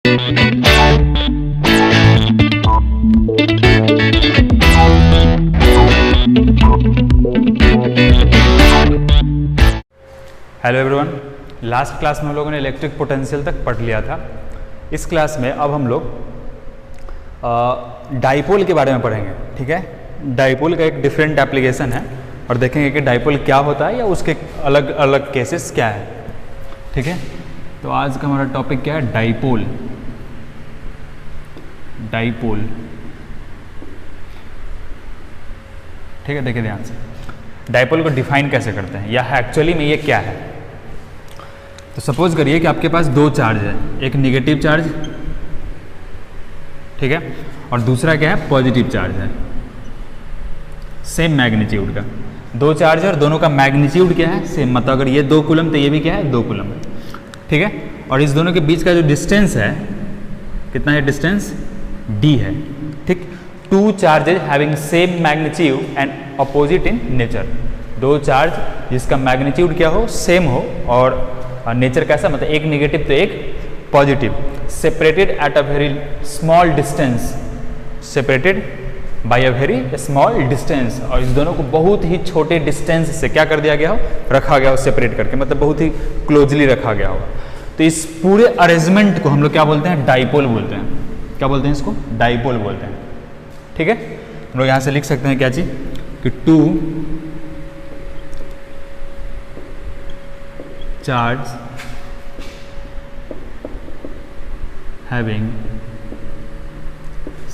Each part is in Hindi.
हेलो एवरीवन, लास्ट क्लास में हम लोगों ने इलेक्ट्रिक पोटेंशियल तक पढ़ लिया था। इस क्लास में अब हम लोग डाइपोल के बारे में पढ़ेंगे। ठीक है, डाइपोल का एक डिफरेंट एप्लीकेशन है और देखेंगे कि डाइपोल क्या होता है या उसके अलग अलग केसेस क्या है। ठीक है, तो आज का हमारा टॉपिक क्या है? डाइपोल। डाइपोल, ठीक है, देखिए ध्यान से। डाइपोल को डिफाइन कैसे करते हैं या एक्चुअली में ये क्या है। तो सपोज करिए कि आपके पास दो चार्ज है, एक निगेटिव चार्ज, ठीक है, और दूसरा क्या है? पॉजिटिव चार्ज है, सेम मैग्नीट्यूड का। दो चार्ज है और दोनों का मैग्नीट्यूड क्या है? सेम। मतलब अगर ये 2 कूलम तो ये भी क्या है? 2 कूलम है। ठीक है, और इस दोनों के बीच का जो डिस्टेंस है, कितना है डिस्टेंस? d है। ठीक, two charges having same magnitude and opposite in nature. दो चार्ज जिसका मैग्नीट्यूड क्या हो? सेम हो और नेचर कैसा? मतलब एक नेगेटिव तो एक positive, separated at a very small distance, separated by a very small distance. और इस दोनों को बहुत ही छोटे डिस्टेंस से क्या कर दिया गया हो? रखा गया हो सेपरेट करके, मतलब बहुत ही क्लोजली रखा गया होगा। तो इस पूरे अरेंजमेंट को हम लोग क्या बोलते हैं? डाइपोल बोलते हैं। क्या बोलते हैं इसको? डाइपोल बोलते हैं। ठीक है, हम लोग यहाँ से लिख सकते हैं क्या चीज कि two charge having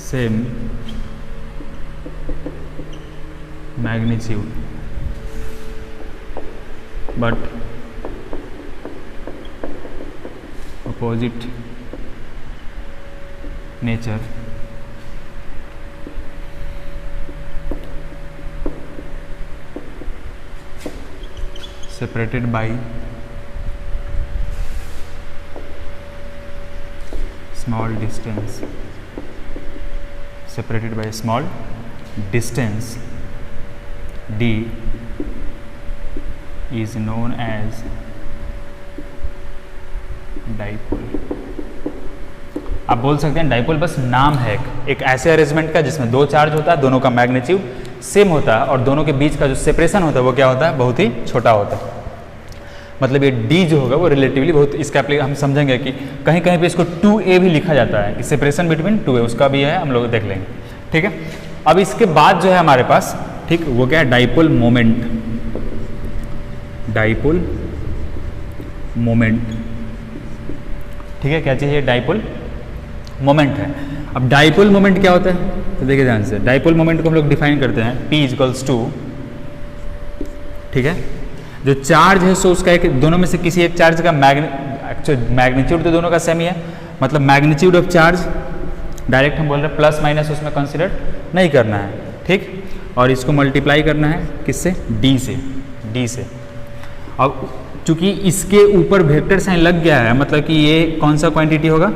same magnitude but opposite nature separated by small distance, separated by a small distance, d is known as dipole. आप बोल सकते हैं डाइपोल बस नाम है एक ऐसे अरेंजमेंट का जिसमें दो चार्ज होता है, दोनों का मैग्नीट्यूड सेम होता है और दोनों के बीच का जो सेपरेशन होता है वो क्या होता है? बहुत ही छोटा होता है। मतलब ये d जो होगा वो रिलेटिवली बहुत, इसका हम समझेंगे कि कहीं कहीं पे इसको 2a भी लिखा जाता है कि सेपरेशन बिटवीन 2a, उसका भी है, हम लोग देख लेंगे। ठीक है, अब इसके बाद जो है हमारे पास, ठीक, वो क्या है? Dipole moment. डाइपोल मोमेंट, ठीक है, क्या चीज़ है? डाइपोल मोमेंट है। अब डाइपोल मोमेंट क्या होता है? तो देखिए ध्यान से, डाइपोल मोमेंट को हम लोग डिफाइन करते हैं P इक्वल्स टू, ठीक है, जो चार्ज है सो उसका एक, दोनों में से किसी एक चार्ज का मैग्नीट्यूड तो दोनों का सेम ही है, मतलब मैग्नीट्यूड ऑफ चार्ज डायरेक्ट हम बोल रहे हैं प्लस माइनस उसमें कंसिडर नहीं करना है। ठीक, और इसको मल्टीप्लाई करना है किससे? D से। D से। अब चूंकि इसके ऊपर वेक्टर साइन लग गया है, मतलब कि ये कौन सा क्वांटिटी होगा?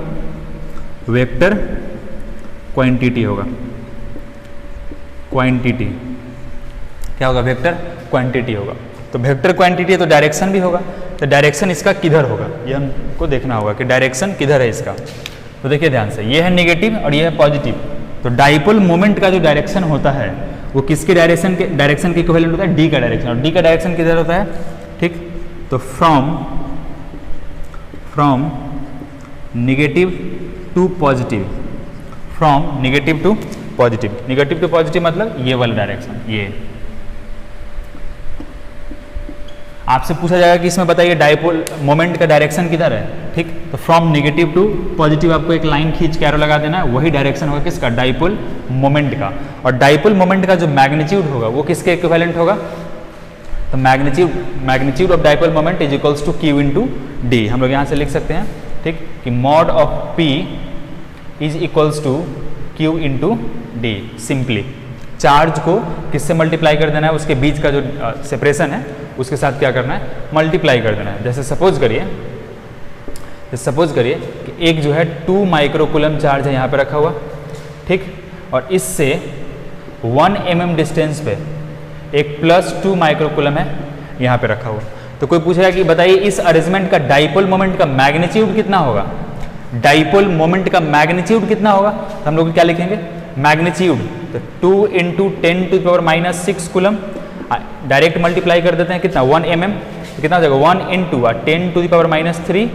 वेक्टर क्वांटिटी होगा। क्वांटिटी क्या होगा? वेक्टर क्वांटिटी होगा। तो वेक्टर क्वांटिटी है तो डायरेक्शन भी होगा, तो डायरेक्शन इसका किधर होगा ये हमको देखना होगा कि डायरेक्शन किधर है इसका। तो देखिए ध्यान से, ये है नेगेटिव और ये है पॉजिटिव। तो डाइपोल मोमेंट का जो डायरेक्शन होता है वो किसके डायरेक्शन के इक्विवेलेंट होता है? D का डायरेक्शन। और D का डायरेक्शन किधर होता है? ठीक, तो from negative to positive, from negative to positive. Negative to positive मतलब ये वाला डायरेक्शन। ये आपसे पूछा जाएगा कि इसमें बताइए डाइपोल मोमेंट का डायरेक्शन किधर है। ठीक, तो फ्रॉम निगेटिव टू पॉजिटिव आपको एक लाइन खींच के एरो लगा देना है, वही डायरेक्शन होगा किसका? डाइपोल मोमेंट का। और डाइपोल मोमेंट का जो मैग्नीट्यूड होगा वो किसके इक्विवेलेंट होगा? तो magnitude of dipole moment is equals to Q into D. हम लोग यहाँ से लिख सकते हैं, ठीक, कि mod of P is equals to Q into D. Simply charge को किससे मल्टीप्लाई कर देना है? उसके बीच का जो सेपरेशन है उसके साथ क्या करना है? मल्टीप्लाई कर देना है। जैसे सपोज करिए कि एक जो है 2 माइक्रोकूलम चार्ज है यहाँ पे रखा हुआ, ठीक, और इससे 1 mm डिस्टेंस पे एक +2 माइक्रोकूलम है यहाँ पे रखा हुआ। तो कोई पूछेगा कि बताइए इस अरेंजमेंट का डाइपोल मोमेंट का मैग्नीट्यूड कितना होगा? डाइपोल मोमेंट का मैग्नीट्यूड कितना होगा, तो हम लोग क्या लिखेंगे मैग्नीट्यूड, तो 2 इंटू 10⁻⁻6 कूलम, डायरेक्ट मल्टीप्लाई कर देते हैं कितना 1 mm, तो कितना हो जाएगा 1 इंटू 10⁻³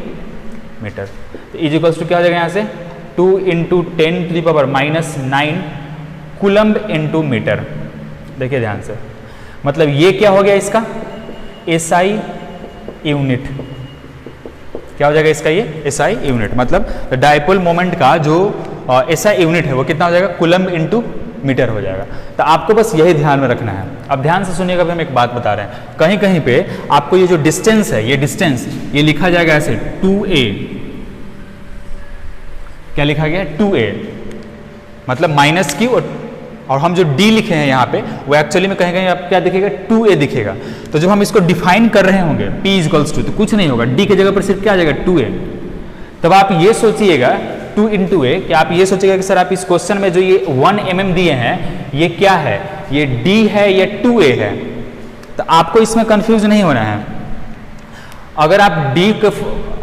मीटर, तो इज इक्वल्स टू क्या हो जाएगा यहाँ से 2 इंटू 10⁻⁹ कूलम्ब इंटू मीटर। देखिए ध्यान से, मतलब ये क्या हो गया इसका SI यूनिट, क्या हो जाएगा इसका ये SI यूनिट, मतलब डाइपोल मोमेंट का जो SI यूनिट है वो कितना हो जाएगा कूलम्ब इंटू मीटर हो जाएगा। तो आपको बस यही ध्यान में रखना है। अब ध्यान से सुनिएगा, भी हम एक बात बता रहे हैं, कहीं कहीं पे आपको ये जो डिस्टेंस है, ये डिस्टेंस ये लिखा जाएगा ऐसे 2a, क्या लिखा गया 2a, मतलब -q, और हम जो d लिखे हैं यहाँ पे वो एक्चुअली में कहीं कहीं आप क्या दिखेगा 2a दिखेगा। तो जब हम इसको डिफाइन कर रहे होंगे p इक्वल्स टू, तो कुछ नहीं होगा, d के जगह पर सिर्फ क्या आ जाएगा 2a। तब आप ये सोचिएगा 2 इंटू a, कि आप ये सोचिएगा कि सर आप इस क्वेश्चन में जो ये 1 mm दिए हैं ये क्या है, ये d है या 2a है, तो आपको इसमें कंफ्यूज नहीं होना है। अगर आप d के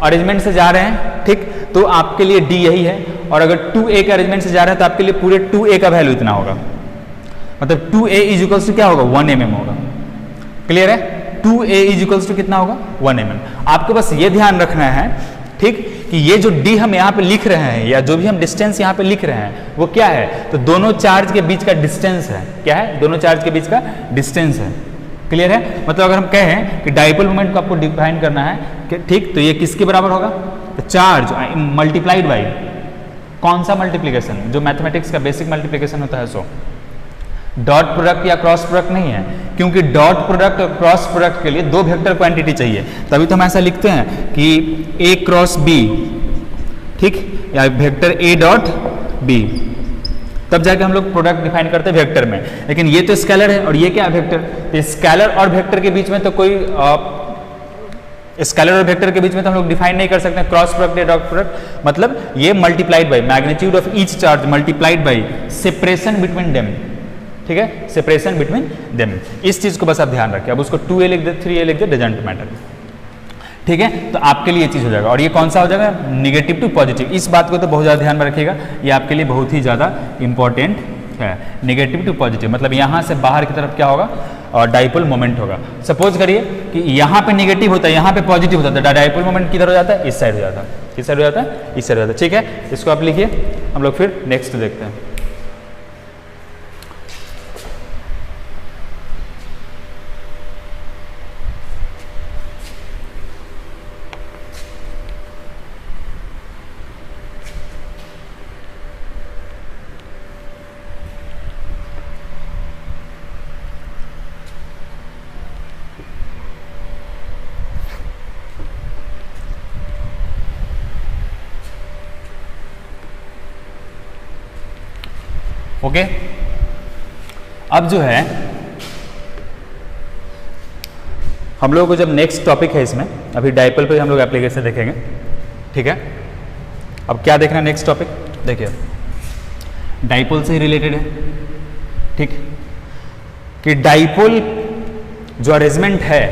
अरेंजमेंट से जा रहे हैं ठीक, तो आपके लिए d यही है, और अगर 2a के अरेंजमेंट से जा रहे हैं तो आपके लिए पूरे 2a का वैल्यू इतना होगा, मतलब 2a इज इक्वल्स टू क्या होगा 1 mm होगा। क्लियर है, 2a इज इक्वल्स टू कितना होगा 1 mm। आपको बस ये ध्यान रखना है ठीक, कि ये जो d हम यहाँ पे लिख रहे हैं या जो भी हम डिस्टेंस यहाँ पे लिख रहे हैं वो क्या है, तो दोनों चार्ज के बीच का डिस्टेंस है, क्या है दोनों चार्ज के बीच का डिस्टेंस है। क्लियर है, मतलब अगर हम कहें कि डाइपोल मोमेंट को आपको डिफाइन करना है कि ठीक, तो ये किसके बराबर होगा, तो चार्ज मल्टीप्लाइड बाई कौन सा मल्टीप्लिकेशन, जो मैथमेटिक्स का बेसिक मल्टीप्लिकेशन होता है सो डॉट प्रोडक्ट या क्रॉस प्रोडक्ट नहीं है, क्योंकि डॉट प्रोडक्ट और क्रॉस प्रोडक्ट के लिए दो वेक्टर क्वांटिटी चाहिए, तभी तो हम ऐसा लिखते हैं कि a क्रॉस b ठीक, या वेक्टर a डॉट b, तब जाके हम लोग प्रोडक्ट डिफाइन करते हैं वेक्टर में। लेकिन ये तो स्केलर है और ये क्या है वेक्टर, तो स्केलर और वेक्टर के बीच में तो कोई स्केलर और वेक्टर के बीच में तो हम लोग डिफाइन नहीं कर सकते क्रॉस प्रोडक्ट या डॉट प्रोडक्ट, मतलब ये multiplied by magnitude of each charge multiplied by separation between them, ठीक है, सेपरेशन बिटवीन देम, इस चीज को बस आप ध्यान रखिए। अब उसको 2a लिख दे 3a लिख दे डजंट मैटर, ठीक है, तो आपके लिए ये चीज हो जाएगा। और ये कौन सा हो जाएगा, नेगेटिव टू पॉजिटिव, इस बात को तो बहुत ज्यादा ध्यान में रखिएगा, ये आपके लिए बहुत ही ज्यादा इंपॉर्टेंट है। नेगेटिव टू पॉजिटिव मतलब यहाँ से बाहर की तरफ क्या होगा, और डाइपोल मोमेंट होगा। सपोज करिए कि यहाँ पे नेगेटिव होता है, यहाँ पे पॉजिटिव होता है, तो डाइपोल मोमेंट किधर हो जाता है, इस साइड हो जाता है, किस साइड हो जाता है, इस साइड हो जाता है। ठीक है, इसको आप लिखिए, हम लोग फिर नेक्स्ट देखते हैं। ओके, अब जो है हम लोगों को जब नेक्स्ट टॉपिक है इसमें, अभी डाइपोल पे हम लोग एप्लीकेशन देखेंगे, ठीक है। अब क्या देखना है नेक्स्ट टॉपिक, देखिए डाइपोल से ही रिलेटेड है, ठीक, कि डाइपोल जो अरेंजमेंट है,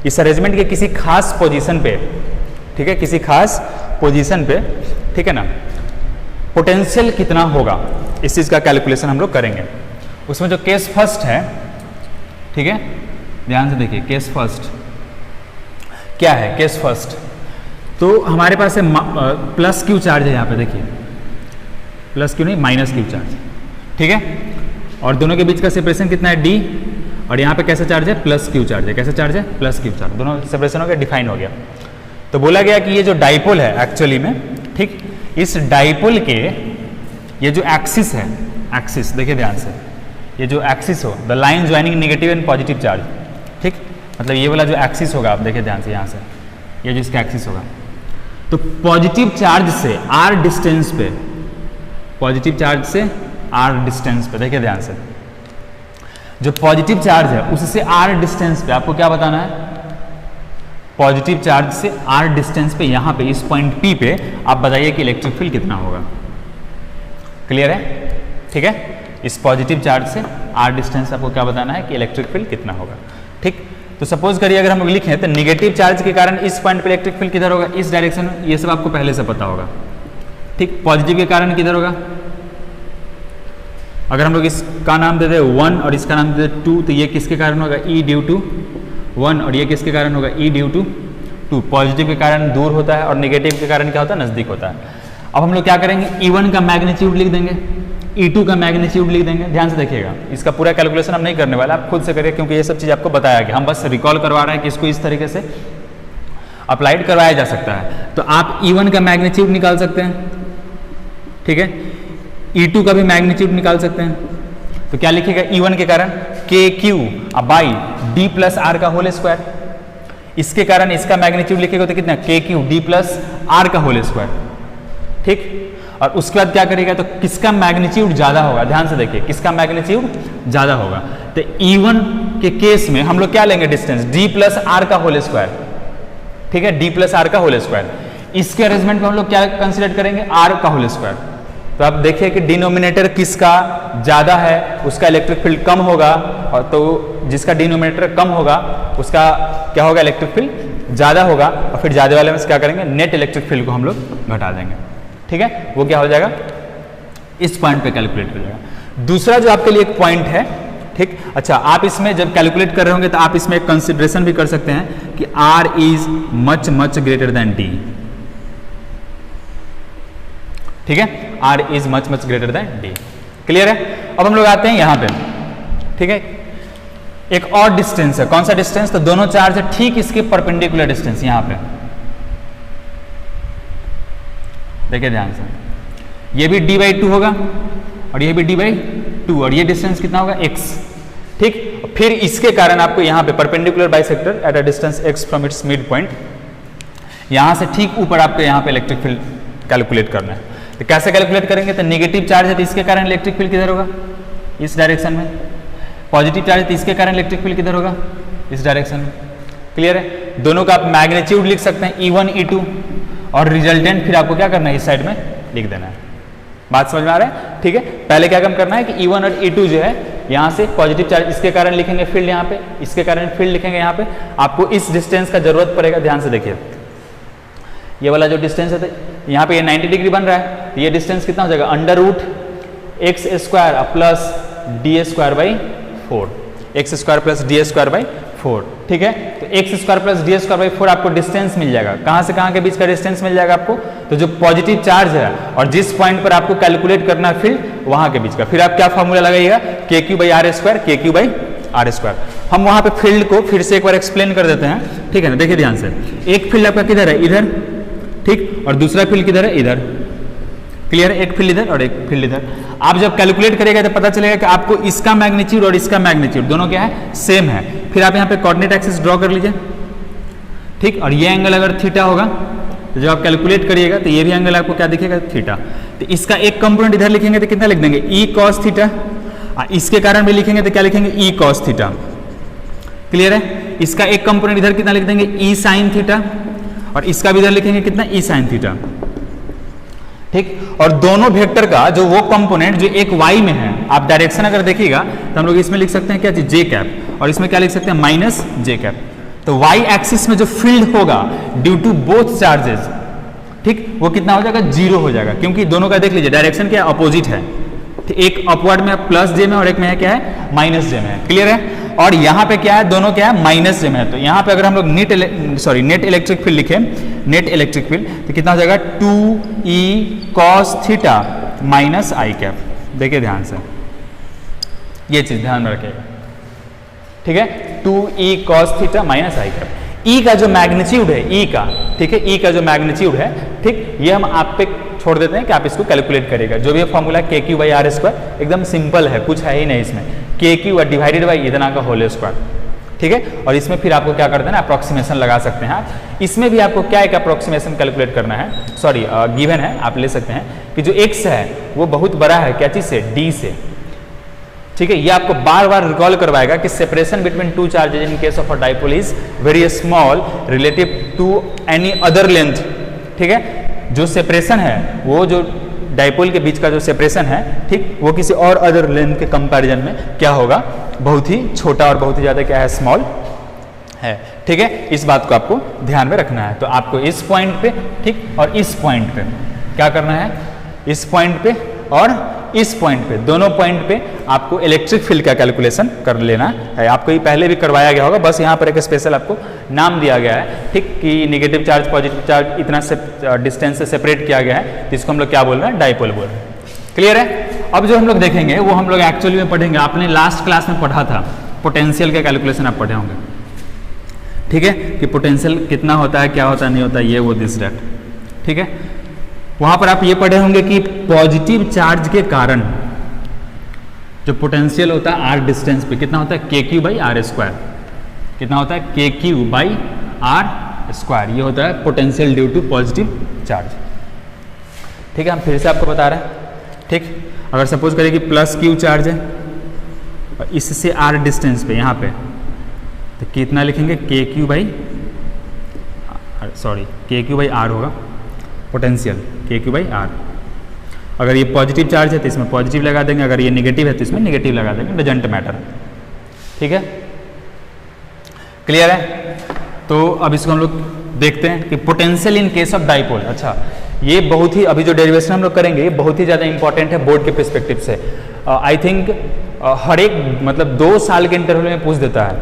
इस अरेंजमेंट के किसी खास पोजीशन पे, ठीक है, किसी खास पोजीशन पे, ठीक है ना, पोटेंशियल कितना होगा, इस चीज का कैलकुलेशन हम लोग करेंगे। उसमें जो केस फर्स्ट है, ठीक है, ध्यान से देखिए, केस फर्स्ट क्या है, केस फर्स्ट तो हमारे पास है प्लस क्यू चार्ज है, यहाँ पे देखिए प्लस क्यू नहीं माइनस क्यू चार्ज, ठीक है, और दोनों के बीच का सेपरेशन कितना है d, और यहाँ पे कैसा चार्ज है, प्लस क्यू चार्ज है, कैसा चार्ज है, प्लस क्यू चार्ज, दोनों सेपरेशन हो गया, डिफाइन हो गया। तो बोला गया कि ये जो डाइपोल है एक्चुअली में, ठीक, इस डाइपोल के ये जो एक्सिस है, एक्सिस देखिए ध्यान से, ये जो एक्सिस हो, the line joining negative and positive charge, ठीक, मतलब ये वाला जो एक्सिस होगा, आप देखिए ध्यान से यहाँ से, ये जो इसका एक्सिस होगा, तो पॉजिटिव चार्ज से r डिस्टेंस पे, पॉजिटिव चार्ज से r डिस्टेंस पे, देखिए ध्यान से, जो पॉजिटिव चार्ज है उससे r डिस्टेंस पे आपको क्या बताना है, पॉजिटिव चार्ज से r डिस्टेंस पे, यहाँ पे इस पॉइंट P पे आप बताइए कि इलेक्ट्रिक फील्ड कितना होगा। क्लियर है, ठीक है, इस पॉजिटिव चार्ज से r डिस्टेंस आपको क्या बताना है कि इलेक्ट्रिक फील्ड कितना होगा। ठीक, तो सपोज करिए अगर हम लोग लिखें तो नेगेटिव चार्ज के कारण इस पॉइंट पे इलेक्ट्रिक फील्ड किधर होगा, इस डायरेक्शन में, ये सब आपको पहले से पता होगा, ठीक, पॉजिटिव के कारण किधर होगा, अगर हम लोग इसका नाम दे दे 1 और इसका नाम दे दे 2, तो ये किसके कारण होगा, E ड्यू टू 1, और ये किसके कारण होगा, E ड्यू टू 2। पॉजिटिव के कारण दूर होता है और नेगेटिव के कारण क्या होता है, नज़दीक होता है। अब हम लोग क्या करेंगे, E1 का मैग्नीट्यूड लिख देंगे, E2 का मैग्नीट्यूड लिख देंगे। ध्यान से देखिएगा, इसका पूरा कैलकुलेशन हम नहीं करने वाला, आप खुद से करिए, क्योंकि ये सब चीज़ आपको बताया गया, हम बस रिकॉल करवा रहे हैं कि इसको इस तरीके से अप्लाइड करवाया जा सकता है। तो आप E1 का मैग्नीट्यूड निकाल सकते हैं, ठीक है, E2 का भी मैग्नीट्यूड निकाल सकते हैं। तो क्या लिखेगा, E1 के कारण KQ by D plus R का होल स्क्वायर, इसके कारण इसका मैग्नीट्यूड लिखेगा तो कितना, KQ D प्लस आर का होल स्क्वायर, ठीक। और उसके बाद क्या करेगा, तो किसका मैग्नीट्यूड ज्यादा होगा, ध्यान से देखिए, किसका मैग्नीट्यूड ज्यादा होगा। तो E1 के केस में हम लोग क्या लेंगे, डिस्टेंस D प्लस आर का होल स्क्वायर, ठीक है, D प्लस आर का होल स्क्वायर। इसके अरेंजमेंट में हम लोग क्या कंसिडर करेंगे, R का होल स्क्वायर। तो आप देखिए कि डिनोमिनेटर किसका ज्यादा है उसका इलेक्ट्रिक फील्ड कम होगा, और तो जिसका डिनोमिनेटर कम होगा उसका क्या होगा, इलेक्ट्रिक फील्ड ज्यादा होगा। और फिर ज्यादा वाले में क्या करेंगे, नेट इलेक्ट्रिक फील्ड को हम लोग घटा देंगे, ठीक है, वो क्या हो जाएगा, इस पॉइंट पे कैलकुलेट हो जाएगा। दूसरा जो आपके लिए एक पॉइंट है, ठीक, अच्छा, आप इसमें जब कैलकुलेट कर रहे होंगे तो आप इसमें एक कंसिडरेशन भी कर सकते हैं कि R is much much greater than D, ठीक है, R is much much greater than D, clear है। अब हम लोग आते हैं यहां पे, ठीक है, एक और डिस्टेंस है, कौन सा डिस्टेंस, तो दोनों चार्ज है ठीक इसके परपेंडिकुलर डिस्टेंस, यहां पे देखिए ध्यान से, ये भी D/2 होगा और ये भी D/2, और ये डिस्टेंस कितना होगा, x, ठीक। फिर इसके कारण आपको यहां पे perpendicular bisector at a distance x from its mid point, यहां से ठीक ऊपर आपको यहां पे इलेक्ट्रिक फील्ड कैलकुलेट करना है। तो कैसे कैलकुलेट करेंगे, तो नेगेटिव चार्ज है तो इसके कारण इलेक्ट्रिक फील्ड किधर होगा, इस डायरेक्शन में, पॉजिटिव चार्ज है तो इसके कारण इलेक्ट्रिक फील्ड किधर होगा, इस डायरेक्शन में, क्लियर है। दोनों का आप मैग्नीट्यूड लिख सकते हैं, E1 E2, और रिजल्टेंट फिर आपको क्या करना है, इस साइड में लिख देना है। बात समझ में आ रहा है, ठीक है। पहले क्या काम करना है कि E1 और E2 जो है यहाँ से पॉजिटिव चार्ज, इसके कारण लिखेंगे फील्ड यहाँ पे, इसके कारण फील्ड लिखेंगे यहाँ पे। आपको इस डिस्टेंस का जरूरत पड़ेगा, ध्यान से देखिए, ये वाला जो डिस्टेंस है तो यहाँ पे ये 90 डिग्री बन रहा है, तो ये डिस्टेंस कितना हो जाएगा, √x² plus d²/4, x² plus d²/4, ठीक है। तो x² प्लस d²/4 आपको डिस्टेंस मिल जाएगा, कहाँ से कहाँ के बीच का डिस्टेंस मिल जाएगा आपको, तो जो पॉजिटिव चार्ज है और जिस पॉइंट पर आपको कैलकुलेट करना है फील्ड, वहां के बीच का। फिर आप क्या फॉर्मूला लगाइएगा, KQ/R², KQ/R²। हम वहां पे फील्ड को फिर से एक बार एक्सप्लेन कर देते हैं, ठीक है ना, देखिए ध्यान से, एक फील्ड आपका किधर है, इधर, ठीक, और दूसरा फील्ड किधर है, इधर, क्लियर है, एक फील्ड इधर और एक फील्ड इधर। आप जब कैलकुलेट करेगा तो पता चलेगा कि आपको इसका मैग्नीट्यूड और इसका मैग्नीट्यूड दोनों क्या है, सेम है। फिर आप यहाँ पे कोऑर्डिनेट एक्सिस ड्रॉ कर लीजिए, ठीक, और ये एंगल अगर थीटा होगा तो जब आप कैलकुलेट करिएगा तो ये भी एंगल आपको क्या दिखेगा, थीटा। तो इसका एक कंपोनेंट इधर लिखेंगे तो कितना लिख देंगे, E cos थीटा, इसके कारण भी लिखेंगे तो क्या लिखेंगे, E cos थीटा, क्लियर है। इसका एक कंपोनेंट इधर कितना लिख देंगे, E sin थीटा, और इसका भी इधर लिखेंगे कितना, E sin थीटा, ठीक। और दोनों वेक्टर का जो वो कंपोनेंट जो एक y में है, आप डायरेक्शन अगर देखिएगा तो हम लोग इसमें लिख सकते हैं क्या चीज, j, और इसमें क्या लिख सकते हैं, -j। तो y एक्सिस में जो फील्ड होगा ड्यू टू बोथ चार्जेस, ठीक, वो कितना हो जाएगा, 0 हो जाएगा, क्योंकि दोनों का देख लीजिए डायरेक्शन क्या अपोजिट है, एक अपवर्ड में +j में और एक में है क्या है, -j में है, क्लियर है। और यहाँ पे क्या है, दोनों क्या है, -j में है। तो यहाँ पे अगर हम लोग नेट इलेक्ट्रिक फील्ड लिखे, नेट इलेक्ट्रिक फील्ड, तो कितना हो जाएगा, 2E cos थीटा -i। देखिए ध्यान से, ये चीज ध्यान में रखिएगा, ठीक है, 2E cos theta -i। E का जो मैग्नीट्यूड है, E का, ठीक है, E का जो मैग्नीट्यूड है, ठीक, ये हम आप पे छोड़ देते हैं कि आप इसको कैलकुलेट करिएगा। जो भी फॉर्मूला KQ/R², एकदम सिंपल है, कुछ है ही नहीं इसमें, KQ डिवाइडेड बाई इतना का होल स्क्वायर, ठीक है। और इसमें फिर आपको क्या करते हैं ना, अप्रोक्सीमेशन लगा सकते हैं आप। इसमें भी आपको क्या एक अप्रोक्सीमेशन कैलकुलेट करना है, सॉरी गिवन है, आप ले सकते हैं कि जो x है वो बहुत बड़ा है, क्या चीज से, D से, ठीक है। ये आपको बार बार रिकॉल करवाएगा कि separation between two charges in case of a dipole is very small relative to any other length, ठीक है। जो सेपरेशन है, वो जो डाइपोल के बीच का जो सेपरेशन है, ठीक, वो किसी और अदर लेंथ के कंपैरिजन में क्या होगा, बहुत ही छोटा और बहुत ही ज्यादा क्या है, स्मॉल है, ठीक है। इस बात को आपको ध्यान में रखना है। तो आपको इस पॉइंट पे, ठीक, और इस पॉइंट पे क्या करना है, इस पॉइंट पे और इस पॉइंट पे, दोनों पॉइंट पे आपको इलेक्ट्रिक फील्ड का कैलकुलेशन कर लेना है। आपको ये पहले भी करवाया गया होगा, बस यहाँ पर एक स्पेशल आपको नाम दिया गया है, ठीक, कि नेगेटिव चार्ज पॉजिटिव चार्ज इतना से डिस्टेंस से सेपरेट किया गया है, जिसको हम लोग क्या बोल रहे हैं, डाइपोल बोल रहे हैं। क्लियर है? अब जो हम लोग देखेंगे वो हम लोग एक्चुअली में पढ़ेंगे, आपने लास्ट क्लास में पढ़ा था पोटेंशियल का कैलकुलेशन आप पढ़े होंगे, ठीक है, कि पोटेंशियल कितना होता है, क्या होता है, नहीं होता, ये वो दिस दैट, ठीक है। वहां पर आप ये पढ़े होंगे कि पॉजिटिव चार्ज के कारण जो पोटेंशियल होता है आर डिस्टेंस पे कितना होता है, के क्यू बाई आर स्क्वायर, कितना होता है, के क्यू बाई आर स्क्वायर, ये होता है potential due to positive charge, ठीक है। हम फिर से आपको बता रहे हैं, ठीक, अगर सपोज करें कि प्लस क्यू चार्ज है और इससे आर डिस्टेंस पे यहाँ पे, तो कितना लिखेंगे, के क्यू बाई आर होगा पोटेंशियल, के क्यू बाई आर। अगर ये पॉजिटिव चार्ज है तो इसमें पॉजिटिव लगा देंगे, अगर ये नेगेटिव है तो इसमें नेगेटिव लगा देंगे, डजंट मैटर, ठीक है। क्लियर है? तो अब इसको हम लोग देखते हैं कि potential in case of dipole. अच्छा, ये बहुत ही, अभी जो डेरिवेशन हम लोग करेंगे ये बहुत ही ज़्यादा इंपॉर्टेंट है बोर्ड के पर्सपेक्टिव से। आई थिंक हर एक मतलब 2 साल के इंटरवल में पूछ देता है,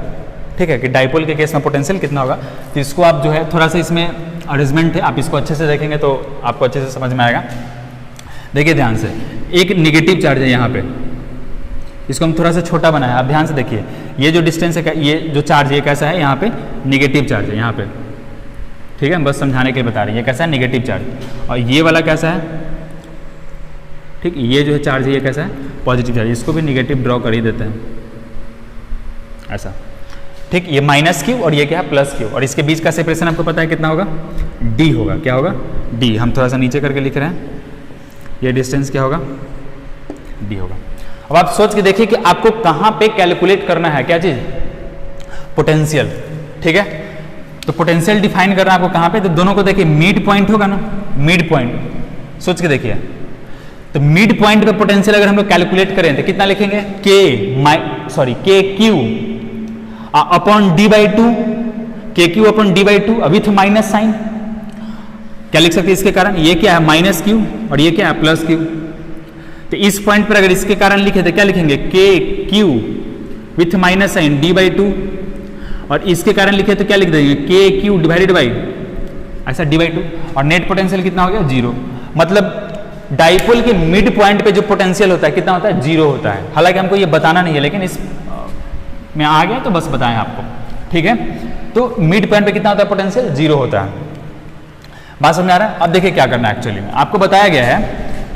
ठीक है, कि डाइपोल के केस में पोटेंशियल कितना होगा। तो इसको आप जो है थोड़ा सा इसमें अरेंजमेंट है, आप इसको अच्छे से देखेंगे तो आपको अच्छे से समझ में आएगा। देखिए ध्यान से, एक नेगेटिव चार्ज है यहाँ पे, इसको हम थोड़ा सा छोटा बनाया, आप ध्यान से देखिए, ये जो डिस्टेंस है, ये जो चार्ज ये कैसा है, यहाँ पे नेगेटिव चार्ज है यहाँ पे, ठीक है, हम बस समझाने के लिए बता रहे हैं, ये कैसा है, नेगेटिव चार्ज। और ये वाला कैसा है, ठीक, ये जो है चार्ज है ये कैसा है, पॉजिटिव चार्ज, इसको भी नेगेटिव ड्रॉ कर ही देते हैं ऐसा, ठीक। ये माइनस क्यू और ये क्या है, प्लस क्यू, और इसके बीच का सेपरेशन आपको पता है कितना होगा, डी होगा, क्या होगा, डी। हम थोड़ा सा नीचे करके लिख रहे हैं, ये डिस्टेंस क्या होगा, डी होगा। अब आप सोच के देखिए कि आपको कहां पे कैलकुलेट करना है, क्या चीज, पोटेंशियल, ठीक है। तो पोटेंशियल डिफाइन करना है आपको कहां पे, तो दोनों को देखिए मिड पॉइंट होगा ना, मिड पॉइंट सोच के देखिए, तो मिड पॉइंट पे पोटेंशियल अगर हम लोग कैलकुलेट करें तो कितना लिखेंगे, K Q upon D by two, K Q upon D by two, with minus sign, क्या लिख सकते हैं इसके कारण, ये क्या है, माइनस क्यू और ये क्या है, प्लस क्यू। तो इस पॉइंट पर अगर इसके कारण लिखे तो क्या लिखेंगे, K Q with minus sign D by two, और इसके कारण लिखे तो क्या लिख देंगे, के क्यू डिवाइडेड बाई ऐसा डी बाई टू, और नेट पोटेंशियल कितना हो गया, 0। मतलब डाइपोल के मिड पॉइंट पे जो पोटेंशियल होता है कितना होता है, 0 होता है। हालांकि हमको ये बताना नहीं है, लेकिन इस में आ गया तो बस बताएं आपको, ठीक है। तो मिड पॉइंट पे कितना होता है पोटेंशियल, 0 होता है। बात समझ आ रहा है? अब देखिए क्या करना है, एक्चुअली में आपको बताया गया है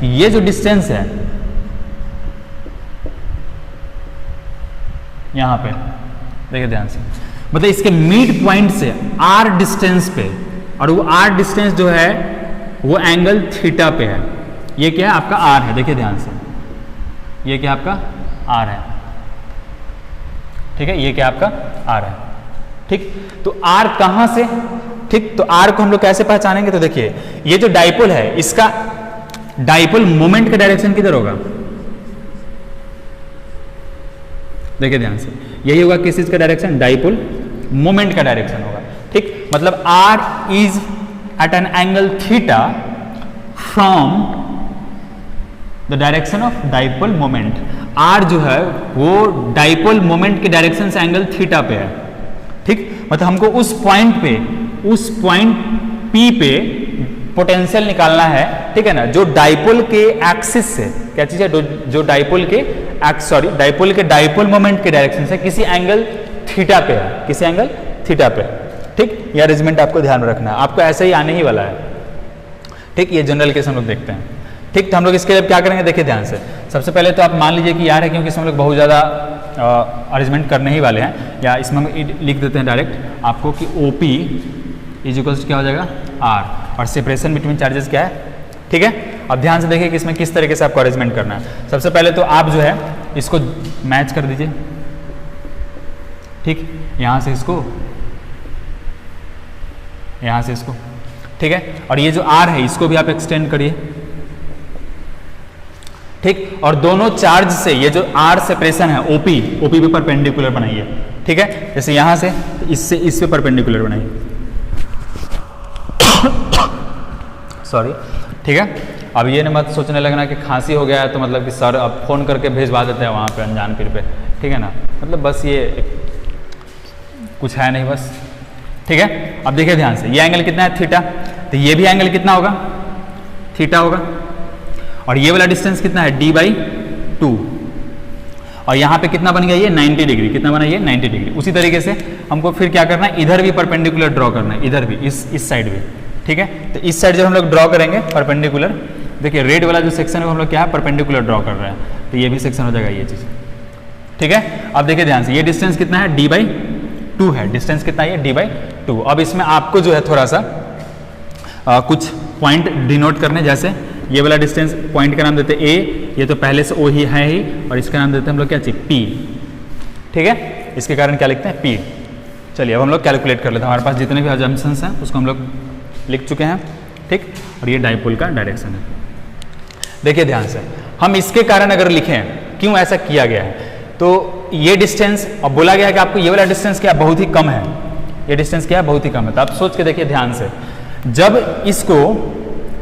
कि ये जो डिस्टेंस है यहां पे, देखिए ध्यान से, मतलब इसके मिड पॉइंट से आर डिस्टेंस पे, और वो आर डिस्टेंस जो है वो एंगल थीटा पे है, ये क्या है आपका आर है, देखिए ध्यान से, ये क्या आपका आर है, ठीक है, ये क्या आपका आर है, ठीक। तो आर कहां से, ठीक, तो आर को हम लोग कैसे पहचानेंगे, तो देखिए ये जो डाइपोल है इसका डाइपोल मोमेंट का डायरेक्शन किधर होगा, देखिए ध्यान से, यही होगा किस चीज का डायरेक्शन, डाइपोल मोमेंट का डायरेक्शन होगा, ठीक। मतलब R is at an angle theta from the direction of dipole moment. R जो है वो डाइपोल मोमेंट के डायरेक्शन से एंगल थीटा पे है, ठीक। मतलब हमको उस पॉइंट पी पे पोटेंशियल निकालना है, ठीक है ना, जो डाइपोल के एक्सिस से, क्या चीज है, जो डाइपोल के डाइपोल मोमेंट के डायरेक्शन से किसी एंगल थीटा पे है, किसी एंगल थीटा पे, ठीक। यह अरेंजमेंट आपको ध्यान में रखना है, आपको ऐसे ही आने ही वाला है, ठीक। ये जनरल केस हम लोग देखते हैं, ठीक। तो हम लोग इसके लिए क्या करेंगे, देखिए ध्यान से, सबसे पहले तो आप मान लीजिए कि यार है, क्योंकि इसमें हम लोग बहुत ज़्यादा अरेंजमेंट करने ही वाले हैं, या इसमें हम लिख देते हैं डायरेक्ट आपको कि ओ पी इज इक्वल्स क्या हो जाएगा, आर, और सेपरेशन बिटवीन चार्जेस क्या है, ठीक है। अब ध्यान से देखिए कि इसमें किस तरीके से आपको अरेंजमेंट करना है। सबसे पहले तो आप जो है इसको मैच कर दीजिए, ठीक, यहाँ से इसको, यहाँ से इसको, ठीक है, और ये जो आर है इसको भी आप एक्सटेंड करिए, ठीक। और दोनों चार्ज से ये जो आर सेपरेशन है ओपी पे परपेंडिकुलर बनाइए, ठीक है। जैसे यहां से इससे इस पे परपेंडिकुलर बनाइए, सॉरी, ठीक है। अब ये ना मत सोचने लगना कि खांसी हो गया है तो मतलब कि सर अब फ़ोन करके भेजवा देते हैं वहाँ पे अनजान पीर पे, ठीक है ना, मतलब बस ये कुछ है नहीं बस, ठीक है। अब देखिए ध्यान से, ये एंगल कितना है थीटा, तो ये भी एंगल कितना होगा थीटा होगा, और ये वाला डिस्टेंस कितना है d/2, और यहाँ पे कितना बन गया ये 90 डिग्री, कितना बना ये 90 डिग्री। उसी तरीके से हमको फिर क्या करना है, इधर भी परपेंडिकुलर ड्रॉ करना है, इधर भी इस साइड भी, ठीक है। तो इस साइड जब हम लोग ड्रॉ करेंगे परपेंडिकुलर, देखिए रेड वाला जो सेक्शन है हम लोग क्या है परपेंडिकुलर ड्रॉ कर रहे हैं, तो ये भी सेक्शन हो जाएगा ये चीज़, ठीक है। अब देखिए ध्यान से, ये डिस्टेंस कितना है d/2 है, डिस्टेंस कितना है ये d/2। अब इसमें आपको जो है थोड़ा सा कुछ पॉइंट डिनोट करने, जैसे ये वाला डिस्टेंस पॉइंट का नाम देते हैं ए, ये तो पहले से ओ ही है ही, और इसका नाम देते हैं हम लोग क्या चाहिए पी, ठीक है। इसके कारण क्या लिखते हैं पी। चलिए अब हम लोग कैलकुलेट कर लेते हैं, हमारे पास जितने भी अजम्पशंस हैं उसको हम लोग लिख चुके हैं, ठीक। और ये डाइपोल का डायरेक्शन है। देखिए ध्यान से, हम इसके कारण अगर लिखें क्यों ऐसा किया गया है, तो ये डिस्टेंस, अब बोला गया है कि आपको ये वाला डिस्टेंस क्या बहुत ही कम है, ये डिस्टेंस क्या है बहुत ही कम है, तो आप सोच के देखिए ध्यान से, जब इसको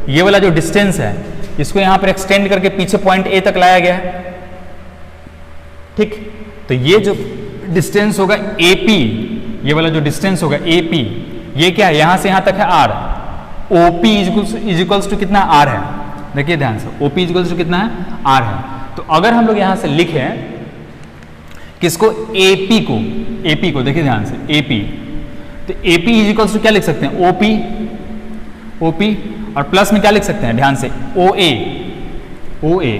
ये वाला जो डिस्टेंस है इसको यहाँ पर एक्सटेंड करके पीछे पॉइंट ए तक लाया गया है, ठीक, तो ये जो डिस्टेंस होगा AP, ये वाला जो डिस्टेंस होगा AP, ये क्या है यहाँ से यहाँ तक है R, OP is equals to कितना R है, देखिए ध्यान से OP इज इक्वल्स टू कितना है R है। तो अगर हम लोग यहाँ से लिखें किसको AP को देखिए ध्यान से AP, तो AP इज इक्वल्स टू क्या लिख सकते हैं OP, और प्लस में क्या लिख सकते हैं ध्यान से OA,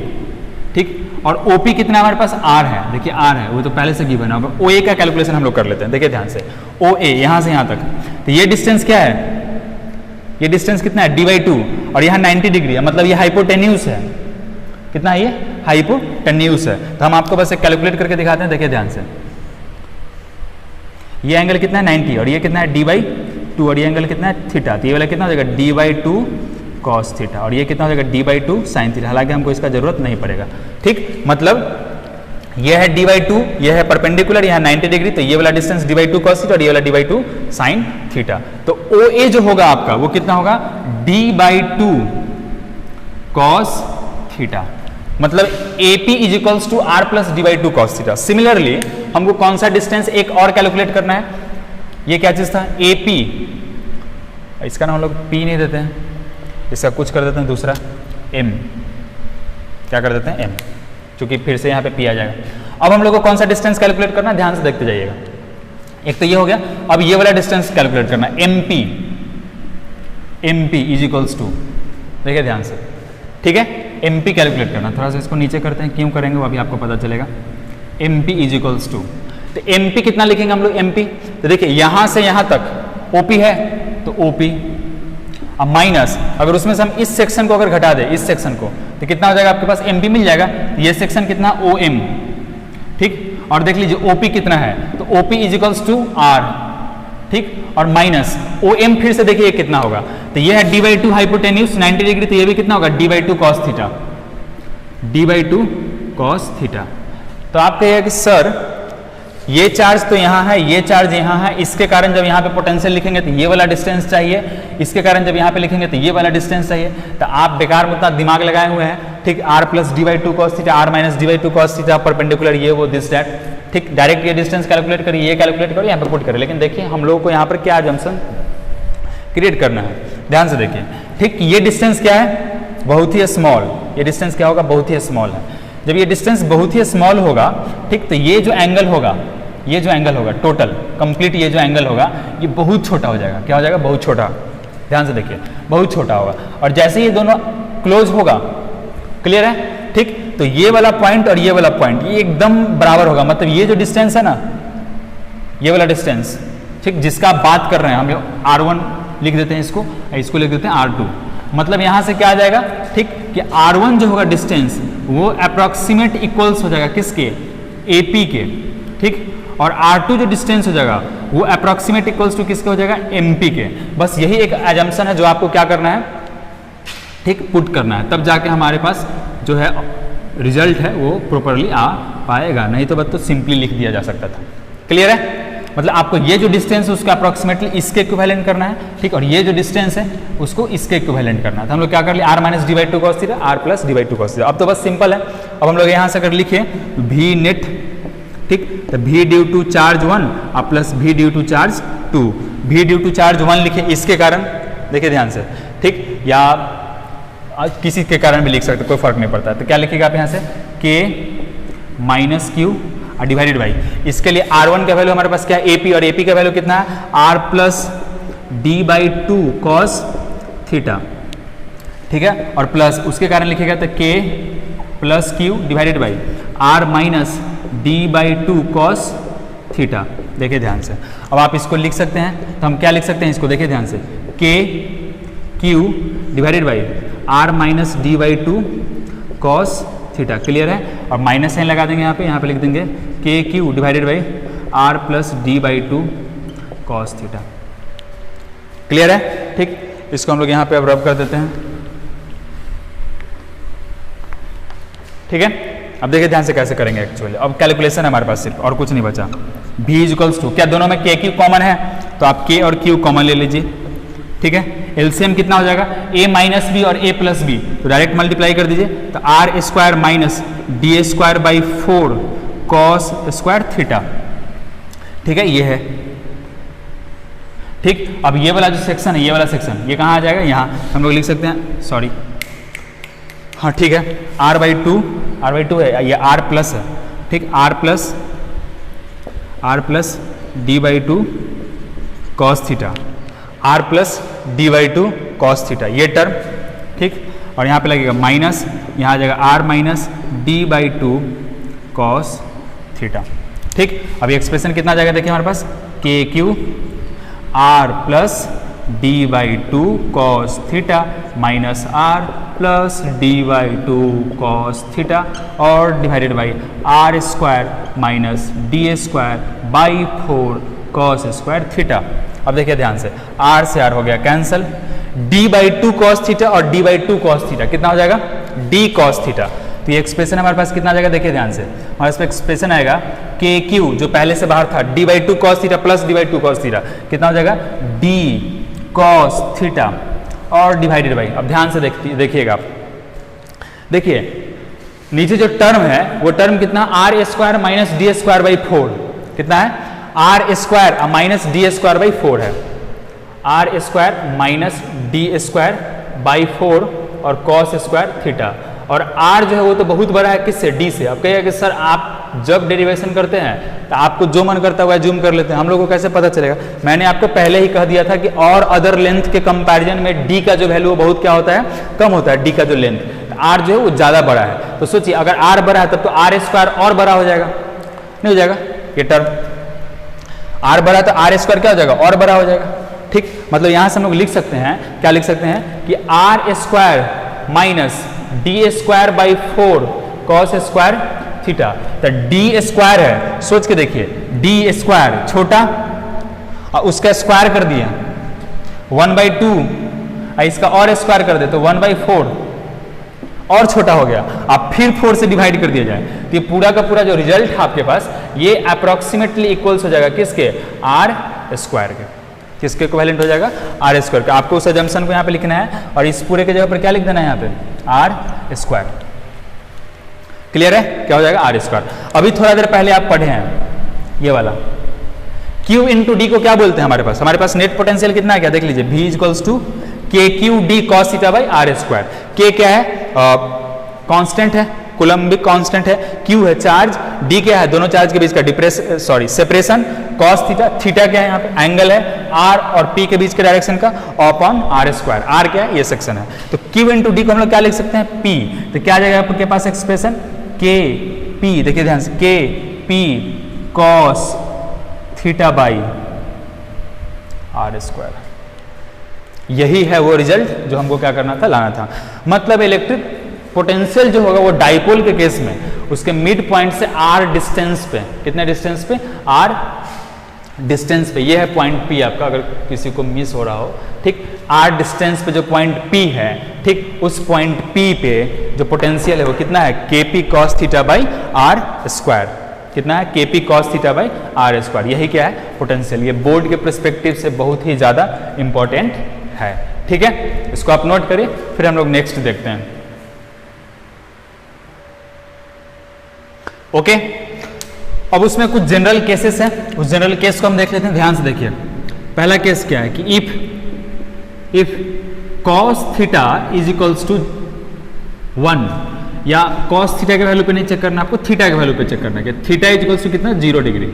ठीक, और OP कितना हमारे पास R है, देखिए R है, वो तो पहले से गिवन होगा। OA का कैलकुलेशन हम लोग कर लेते हैं, देखिए ध्यान से OA यहाँ से यहाँ तक, तो ये डिस्टेंस क्या है, ये डिस्टेंस कितना है d/2, और यहाँ 90 डिग्री है, मतलब ये हाइपोटेन्यूस है, कितना है ये हाइपोटेन्यूस है। तो हम आपको बस एक कैलकुलेट करके दिखाते हैं, देखिए ध्यान से, ये एंगल कितना है 90, और ये कितना है d/2, और ये एंगल कितना है थीटा, तो ये वाला कितना हो जाएगा d/2 cos थीटा, और ये कितना हो जाएगा d/2 sin थीटा, हालांकि हमको इसका जरूरत नहीं पड़ेगा, ठीक। मतलब ये है d/2, ये है परपेंडिकुलर, यहाँ 90 डिग्री, तो ये वाला डिस्टेंस d/2 cos थीटा और ये वाला d/2 sin थीटा। तो OA जो होगा आपका वो कितना होगा d/2 cos थीटा, मतलब AP is equals to R plus d/2 cos theta. Similarly हमको कौन सा डिस्टेंस एक और कैलकुलेट करना है, ये क्या चीज था AP, इसका ना हम लोग P नहीं देते हैं, इसका कुछ कर देते हैं दूसरा M, क्या कर देते हैं M, क्योंकि फिर से यहाँ पे P आ जाएगा। अब हम लोग को कौन सा डिस्टेंस कैलकुलेट करना है, ध्यान से देखते जाइएगा, एक तो ये हो गया, अब ये वाला डिस्टेंस कैलकुलेट करना है MP इज इक्वल्स टू, देखिए ध्यान से, ठीक है, MP कैलकुलेट करना, थोड़ा सा इसको नीचे करते हैं, क्यों करेंगे वो अभी आपको पता चलेगा। MP इज इक्वल्स टू, तो MP कितना लिखेंगे हम लोग MP, तो देखिए यहाँ से यहाँ तक OP है तो OP, अब माइनस, अगर उसमें से हम इस सेक्शन को अगर घटा दें, इस सेक्शन को, तो कितना हो जाएगा आपके पास MP मिल जाएगा, ये सेक्शन कितना OM, ठीक, और देख लीजिए OP कितना है, तो OP is equals to R, ठीक, और माइनस OM फिर से देखिए ये कितना होगा, तो ये है d/2 हाइपोटेन्यूस 90 डिग्री, तो ये भी कितना होगा d/2 cos theta, d/2 cos theta. तो आप कहिए कि सर ये चार्ज तो यहाँ है, ये चार्ज यहाँ है, इसके कारण जब यहाँ पे पोटेंशियल लिखेंगे तो ये वाला डिस्टेंस चाहिए, इसके कारण जब यहाँ पे लिखेंगे तो ये वाला डिस्टेंस चाहिए, तो आप बेकार में उतना दिमाग लगाए हुए हैं, ठीक। R plus d/2 cos theta, R minus d/2 cos theta, perpendicular ये वो दिस दैट, ठीक। डायरेक्ट ये डिस्टेंस कैलकुलेट करिए, ये कैलकुलेट करो, यहाँ पे पुट करें, लेकिन देखिए हम लोगों को यहाँ पर क्या अजम्पशन क्रिएट करना है, ध्यान से देखिए, ठीक। ये डिस्टेंस क्या है बहुत ही स्मॉल, ये डिस्टेंस क्या होगा बहुत ही स्मॉल है। जब ये डिस्टेंस बहुत ही स्मॉल होगा, ठीक, तो ये जो एंगल होगा, ये जो एंगल होगा टोटल कंप्लीट, ये जो एंगल होगा ये बहुत छोटा हो जाएगा, क्या हो जाएगा बहुत छोटा, ध्यान से देखिए बहुत छोटा होगा, और जैसे ये दोनों क्लोज होगा, क्लियर है, ठीक, तो ये वाला पॉइंट और ये वाला पॉइंट ये एकदम बराबर होगा, मतलब ये जो डिस्टेंस है ना, ये वाला डिस्टेंस, ठीक, जिसका आप बात कर रहे हैं, हम लोग R1 लिख देते हैं, इसको लिख देते हैं R2, मतलब यहाँ से क्या आ जाएगा, ठीक, कि R1 जो होगा डिस्टेंस वो अप्रॉक्सीमेट इक्वल्स हो जाएगा किसके AP के, ठीक, और R2 जो डिस्टेंस हो जाएगा वो अप्रॉक्सीमेट इक्वल्स टू किसके हो जाएगा MP के। बस यही एक एजम्पशन है जो आपको क्या करना है, ठीक, पुट करना है, तब जाके हमारे पास जो है रिजल्ट है वो प्रॉपरली आ पाएगा, नहीं तो बस तो सिंपली लिख दिया जा सकता था, क्लियर है। मतलब आपको ये जो डिस्टेंस है उसका अप्रोक्सीमेटली इसके इक्विवेलेंट करना है, ठीक, और ये जो डिस्टेंस है उसको इसके इक्विवेलेंट करना है। तो हम लोग क्या कर लिए, R minus D by two cos theta, R plus D by two cos theta. अब तो बस सिंपल है। अब हम लोग यहाँ से अगर लिखे वी नेट, ठीक, तो वी ड्यू टू चार्ज 1 और plus V due to charge 2, V due to charge 1 लिखे इसके कारण, देखिए ध्यान से, ठीक, या किसी के कारण भी लिख सकते, कोई फर्क नहीं पड़ता। तो क्या लिखेगा आप यहाँ से, के माइनस क्यू डिवाइडेड बाई, इसके लिए R1 का वैल्यू हमारे पास क्या है, AP, और AP का वैल्यू कितना है, R plus D by two cos theta, ठीक है, और प्लस उसके कारण लिखेगा तो K plus Q divided by R minus D by two cos theta. देखिए ध्यान से, अब आप इसको लिख सकते हैं, तो हम क्या लिख सकते हैं इसको, देखिए ध्यान से, K Q divided by R minus D by two cos theta. Clear है, और माइनस साइन लगा देंगे यहाँ पे लिख देंगे K Q divided by R plus D by two cos theta. Clear है, ठीक, इसको हम लोग यहाँ पे अब रब कर देते हैं, ठीक है। अब देखिए ध्यान से कैसे करेंगे एक्चुअली, अब कैलकुलेशन है हमारे पास सिर्फ, और कुछ नहीं बचा। v इक्वल्स टू, क्या दोनों में के क्यू कॉमन है, तो आप के और क्यू कॉमन ले लीजिए, ठीक है। एलसीएम कितना हो जाएगा, a माइनस बी और a प्लस बी, तो डायरेक्ट मल्टीप्लाई कर दीजिए, तो R square minus D square by 4 cos square theta, ठीक है, ये है, ठीक। अब ये वाला जो सेक्शन है, ये वाला सेक्शन, ये कहाँ आ जाएगा, यहाँ हम लोग लिख सकते हैं, सॉरी, हाँ ठीक है, आर बाई टू है, ये आर प्लस है, ठीक, R plus D by two cos theta, R plus D by two cos theta, ये टर्म, ठीक, और यहाँ पे लगेगा माइनस, यहाँ आ जाएगा R minus D by two cos theta, ठीक। अब ये एक्सप्रेशन कितना आ जाएगा, देखिए हमारे पास K Q R plus D by two cos theta minus R plus D by two cos theta, और divided by R square minus D square by 4 cos square theta. अब देखिए ध्यान से, r से r हो गया cancel, d by two cos theta और d by two cos theta कितना हो जाएगा, d कॉस थीटा। तो ये एक्सप्रेशन हमारे पास कितना आ जाएगा, देखिए ध्यान से, हमारे पास एक्सप्रेशन आएगा के क्यू जो पहले से बाहर था, d by two cos theta plus d by two cos theta कितना हो जाएगा, d कॉस थीटा और डिवाइडेड बाई, अब ध्यान से देखिएगा आप, देखिए नीचे जो टर्म है वो टर्म कितना, R square minus D square by 4 कितना है, R square minus D square by 4 है, R square minus D square by 4 और कॉस स्क्वायर थीटा, और आर जो है वो तो बहुत बड़ा है किससे, डी से। अब कहिएगा कि सर आप जब डेरिवेशन करते हैं तो आपको जो मन करता है जूम कर लेते हैं, हम लोग को कैसे पता चलेगा, मैंने आपको पहले ही कह दिया था कि और अदर लेंथ के कंपैरिजन में डी का जो वैल्यू बहुत क्या होता है, कम होता है, डी का जो लेंथ, आर जो है वो ज़्यादा बड़ा है। तो सोचिए अगर आर बड़ा है तब तो आर स्क्वायर और बड़ा हो जाएगा, नहीं हो जाएगा, ये टर्म आर बड़ा तो आर स्क्वायर क्या हो जाएगा, और बड़ा हो जाएगा, ठीक। मतलब यहाँ से हम लोग लिख सकते हैं, क्या लिख सकते हैं कि R square minus D square by 4 cos square theta, तो डी स्क्वायर है, सोच के देखिए, डी स्क्वायर छोटा और उसका स्क्वायर कर दिया 1/2, इसका और स्क्वायर कर दे तो 1/4 और छोटा हो गया, अब फिर 4 से डिवाइड कर दिया जाए तो ये पूरा का पूरा जो रिजल्ट है आपके पास ये अप्रोक्सीमेटली इक्वल्स हो जाएगा किसके, आर स्क्वायर के, किसके इक्विवेलेंट हो जाएगा, आर स्क्वायर का। आपको उस अजम्पशन को यहाँ पे लिखना है और इस पूरे के जगह पर क्या लिख देना है यहाँ पे, आर स्क्वायर। क्लियर है, क्या हो जाएगा, आर स्क्वायर। अभी थोड़ा देर पहले आप पढ़े हैं ये वाला Q इंटू डी को क्या बोलते हैं, हमारे पास नेट पोटेंशियल कितना है, क्या देख लीजिए, V equals to K Q D cos theta by R square. K क्या है, कांस्टेंट है, कूलम्बिक कांस्टेंट है, Q है चार्ज, D क्या है, दोनों चार्ज के बीच का सेपरेशन, कॉस थीटा, थीटा क्या है यहाँ पे, एंगल है, R और P के बीच के डायरेक्शन का अपॉन आर स्क्वायर, R क्या है, ये सेक्शन है। तो Q इंटू डी को हम लोग क्या लिख सकते हैं, P, तो क्या आ जाएगा आपके पास एक्सप्रेशन, के P, देखिए ध्यान से, K P cos theta by R square, यही है वो रिजल्ट जो हमको क्या करना था, लाना था। मतलब इलेक्ट्रिक पोटेंशियल जो होगा वो डाइपोल के केस में उसके मिड पॉइंट से आर डिस्टेंस पे, कितने डिस्टेंस पे, आर डिस्टेंस पे, ये है पॉइंट पी आपका, अगर किसी को मिस हो रहा हो, ठीक, आर डिस्टेंस पे जो पॉइंट पी है, ठीक, उस पॉइंट पी पे जो पोटेंशियल है वो कितना है, K P cos theta by R square, कितना है K P cos theta by R square. यही क्या है पोटेंशियल। ये बोर्ड के परस्पेक्टिव से बहुत ही ज़्यादा इंपॉर्टेंट है। ठीक है, इसको आप नोट करिए, फिर हम लोग नेक्स्ट देखते हैं। ओके, अब उसमें कुछ जनरल केसेस हैं, उस जनरल केस को हम देख लेते हैं। ध्यान से देखिए, पहला केस क्या है कि if cos theta is equals to 1, या cos थीटा के वैल्यू पे नहीं चेक करना, आपको थीटा के वैल्यू पे चेक करना है कि थीटा इज इक्वल्स टू कितना 0 डिग्री,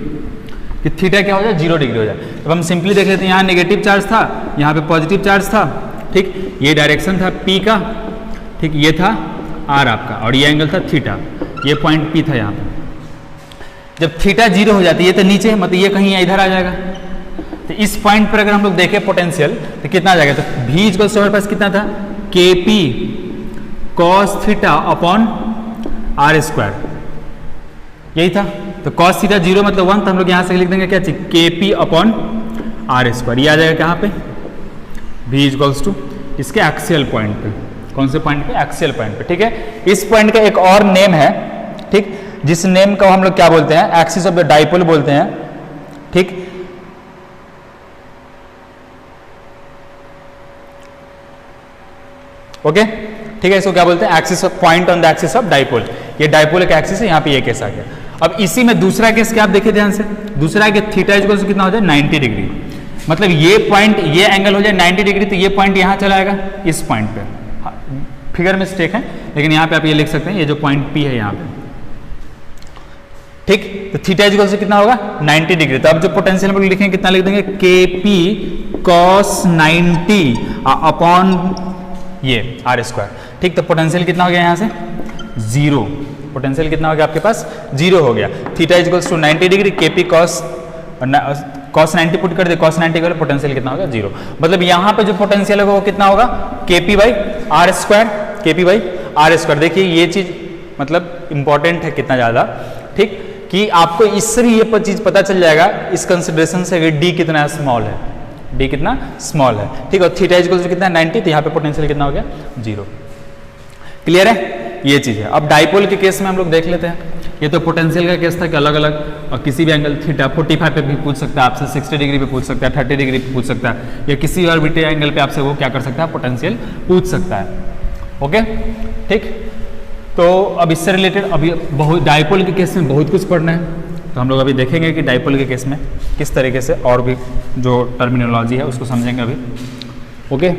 कि थीटा क्या हो जाए 0 डिग्री हो जाए। अब हम सिंपली देख लेते हैं, यहाँ नेगेटिव चार्ज था, यहाँ पे पॉजिटिव चार्ज था। ठीक, ये डायरेक्शन था P का, ठीक, ये था R आपका, और ये एंगल था थीटा, ये पॉइंट P था यहाँ पे। जब थीटा 0 हो जाती है, ये तो नीचे है, मतलब ये कहीं इधर आ जाएगा। तो इस पॉइंट पर अगर हम लोग देखें पोटेंशियल तो कितना आ जाएगा, तो V इक्वल्स टू हमारे पास कितना था KP cos theta upon R square, यही था। तो cos थीटा 0 मतलब 1, तो हम लोग यहाँ से लिख देंगे क्या चीज KP अपॉन R स्क्वायर। ये आ जाएगा कहाँ पे V इक्वल्स टू इसके एक्सियल पॉइंट पे। कौन से पॉइंट पे, एक्सियल पॉइंट पे। ठीक है, इस पॉइंट का एक और नेम है, ठीक, जिस नेम को हम लोग क्या बोलते हैं, एक्सिस ऑफ द डाइपोल बोलते हैं। ठीक, ओके, ठीक है, इसको क्या बोलते हैं, axis of point on the axis of dipole. ये डाइपोल का एक्सिस है, यहाँ पे ये केस आ गया। अब इसी में दूसरा केस क्या आप देखिए ध्यान से, दूसरा के थीटा इक्वल टू कितना हो जाए 90 डिग्री, मतलब ये पॉइंट, ये एंगल हो जाए 90 डिग्री, तो ये पॉइंट यहाँ चला आएगा इस पॉइंट पे। फिगर मिस्टेक है, लेकिन यहाँ पे आप ये लिख सकते हैं, ये जो पॉइंट P है यहाँ पे। ठीक, तो थीटा इक्वल टू कितना होगा 90 डिग्री। तो अब जो पोटेंशियल हम लोग लिखेंगे कितना लिख देंगे KP cos 90 अपॉन ये R स्क्वायर। ठीक, तो पोटेंशियल कितना हो गया यहाँ से 0, पोटेंशियल कितना हो गया आपके पास 0 हो गया। Theta equals to 90 degree, KP cos 90 put कर दे, cos 90 का पोटेंशियल कितना होगा 0। मतलब यहाँ पे जो पोटेंशियल होगा वो कितना होगा KP by R square, KP by R square. देखिए ये चीज मतलब इंपॉर्टेंट है कितना ज्यादा, ठीक, कि आपको इससे भी ये चीज पता चल जाएगा इस कंसिडरेशन से कि D कितना स्मॉल है, D कितना स्मॉल है। ठीक, और थीटा इक्वल टू कितना 90, तो यहाँ पे पोटेंशियल कितना हो गया 0। क्लियर है, ये चीज है। अब डाइपोल के केस में हम लोग देख लेते हैं। ये तो पोटेंशियल का केस था कि अलग अलग, और किसी भी एंगल थीटा 45 पे भी पूछ सकता है आपसे, 60 डिग्री पे पूछ सकता है, 30 डिग्री पे पूछ सकता है, या किसी और बीटे एंगल पे आपसे वो क्या कर सकता है, पोटेंशियल पूछ सकता है। ओके, ठीक, तो अब इससे रिलेटेड अभी बहुत डाइपोल के केस में बहुत कुछ पढ़ना है, तो हम लोग अभी देखेंगे कि डाइपोल के केस में किस तरीके से और भी जो टर्मिनोलॉजी है उसको समझेंगे अभी। ओके,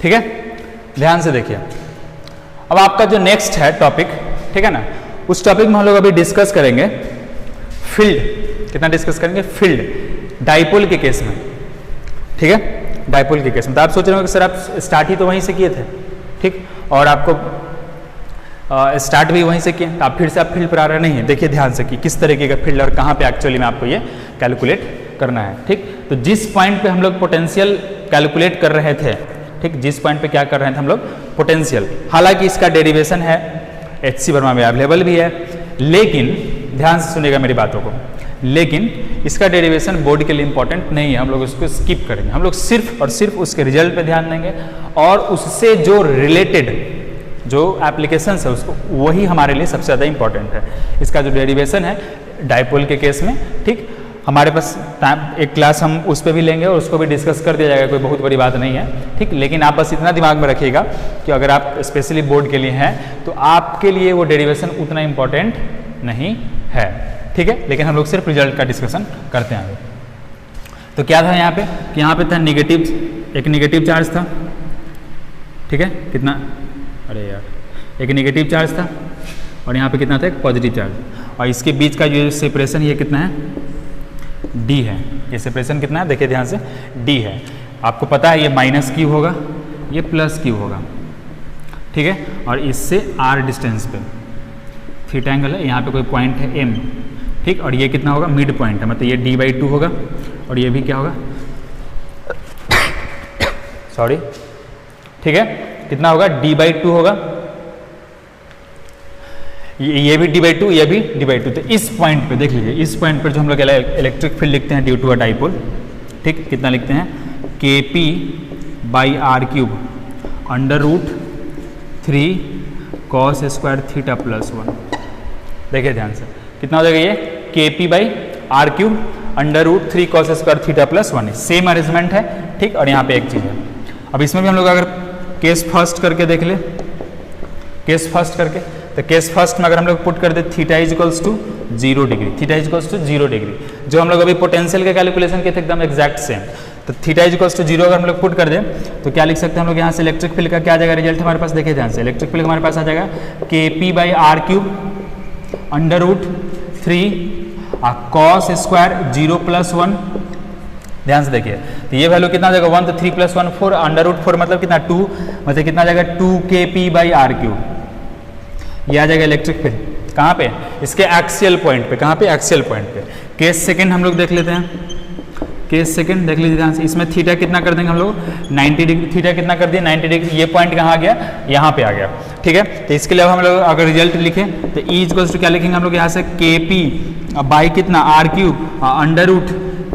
ठीक है, ध्यान से देखिए। अब आपका जो नेक्स्ट है टॉपिक, ठीक है ना, उस टॉपिक में हम लोग अभी डिस्कस करेंगे फील्ड। कितना डिस्कस करेंगे, फील्ड डाइपोल के केस में। ठीक है, डाइपोल के केस में। तो आप सोच रहे हो कि सर आप स्टार्ट ही तो वहीं से किए थे, ठीक, और आपको स्टार्ट भी वहीं से किए, तो आप फिर से आप फील्ड पर आ रहे नहीं है। देखिए ध्यान से कि किस तरीके का फील्ड और कहाँ पे एक्चुअली में आपको ये कैलकुलेट करना है। ठीक, तो जिस पॉइंट पे हम लोग पोटेंशियल कैलकुलेट कर रहे थे, ठीक, जिस पॉइंट पे क्या कर रहे थे हम लोग पोटेंशियल, हालांकि इसका डेरिवेशन है HC वर्मा में अवेलेबल भी है, लेकिन ध्यान से सुनिएगा मेरी बातों को, लेकिन इसका डेरिवेशन बोर्ड के लिए इंपॉर्टेंट नहीं है, हम लोग उसको स्किप करेंगे। हम लोग सिर्फ और सिर्फ उसके रिजल्ट पे ध्यान देंगे, और उससे जो रिलेटेड जो एप्लीकेशंस है उसको, वही हमारे लिए सबसे ज़्यादा इंपॉर्टेंट है। इसका जो डेरिवेशन है डाइपोल के केस में, ठीक, हमारे पास टाइम एक क्लास हम उस पर भी लेंगे और उसको भी डिस्कस कर दिया जाएगा, कोई बहुत बड़ी बात नहीं है। ठीक, लेकिन आप बस इतना दिमाग में रखिएगा कि अगर आप स्पेशली बोर्ड के लिए हैं तो आपके लिए वो डेरिवेशन उतना इंपॉर्टेंट नहीं है। ठीक है, लेकिन हम लोग सिर्फ रिजल्ट का डिस्कशन करते हैं। तो क्या था यहाँ पे कि यहाँ पे था नेगेटिव, एक नेगेटिव चार्ज था, ठीक है, कितना, अरे यार, एक नेगेटिव चार्ज था और यहाँ पे कितना था, एक पॉजिटिव चार्ज, और इसके बीच का जो सेपरेशन ये कितना है, D है। ये सेपरेशन कितना है, देखिए ध्यान से, D है। आपको पता है ये माइनस क्यू होगा, ये प्लस क्यू होगा, ठीक है, और इससे R डिस्टेंस पे थीटा एंगल है, यहाँ पे कोई पॉइंट है M, ठीक, और ये कितना होगा, मिड पॉइंट है, मतलब ये D/2 होगा, और ये भी क्या होगा, सॉरी, ठीक है, कितना होगा, D/2 होगा, ये भी D/2, ये भी D/2। तो इस पॉइंट पे देख लीजिए, इस पॉइंट पर जो हम लोग इलेक्ट्रिक फील्ड लिखते हैं ड्यू टू अ डाइपोल, ठीक, कितना लिखते हैं, KP by R cube under root 3 cos square theta plus 1। देखिए ध्यान से कितना हो जाएगा ये K P by R cube under root 3 cos square theta plus 1। Same arrangement है, ठीक। और यहाँ पे एक चीज़ है, अब इसमें भी हम लोग अगर केस फर्स्ट करके देख ले, केस फर्स्ट करके, तो केस फर्स्ट में अगर हम लोग पुट कर दे theta is equals to 0 degree, theta is equals to 0 degree, जो हम लोग अभी पोटेंशियल के कैलकुलेशन के थे एकदम एग्जैक्ट सेम। तो थीटा इज इक्वल्स टू 0 अगर हम लोग पुट कर दें तो क्या लिख सकते हैं हम लोग यहाँ से इलेक्ट्रिक फील्ड का क्या आ जाएगा रिजल्ट हमारे पास, देखिए ध्यान से, इलेक्ट्रिक फील्ड हमारे पास आ जाएगा K P by R cube under root 3 cos square 0 plus 1। ध्यान से देखिए, तो ये वैल्यू कितना आ जाएगा 1, तो 3 प्लस 1 4, अंडर रूट 4 मतलब कितना 2, मतलब कितना आ जाएगा 2 के पी बाई आर क्यूब। ये आ जाएगा इलेक्ट्रिक फील्ड कहाँ पे, इसके एक्सियल पॉइंट पे, कहाँ पे, एक्सियल पॉइंट पे। केस सेकंड हम लोग देख लेते हैं, केस सेकंड देख लीजिए ध्यान से, इसमें थीटा कितना कर देंगे हम लोग 90 डिग्री, थीटा कितना कर दिया 90 डिग्री, ये पॉइंट कहाँ आ गया, यहाँ पे आ गया, ठीक है। तो इसके लिए हम लोग अगर रिजल्ट लिखें तो ई इक्वल्स टू क्या लिखेंगे हम लोग यहाँ से के पी बाई कितना R cube under root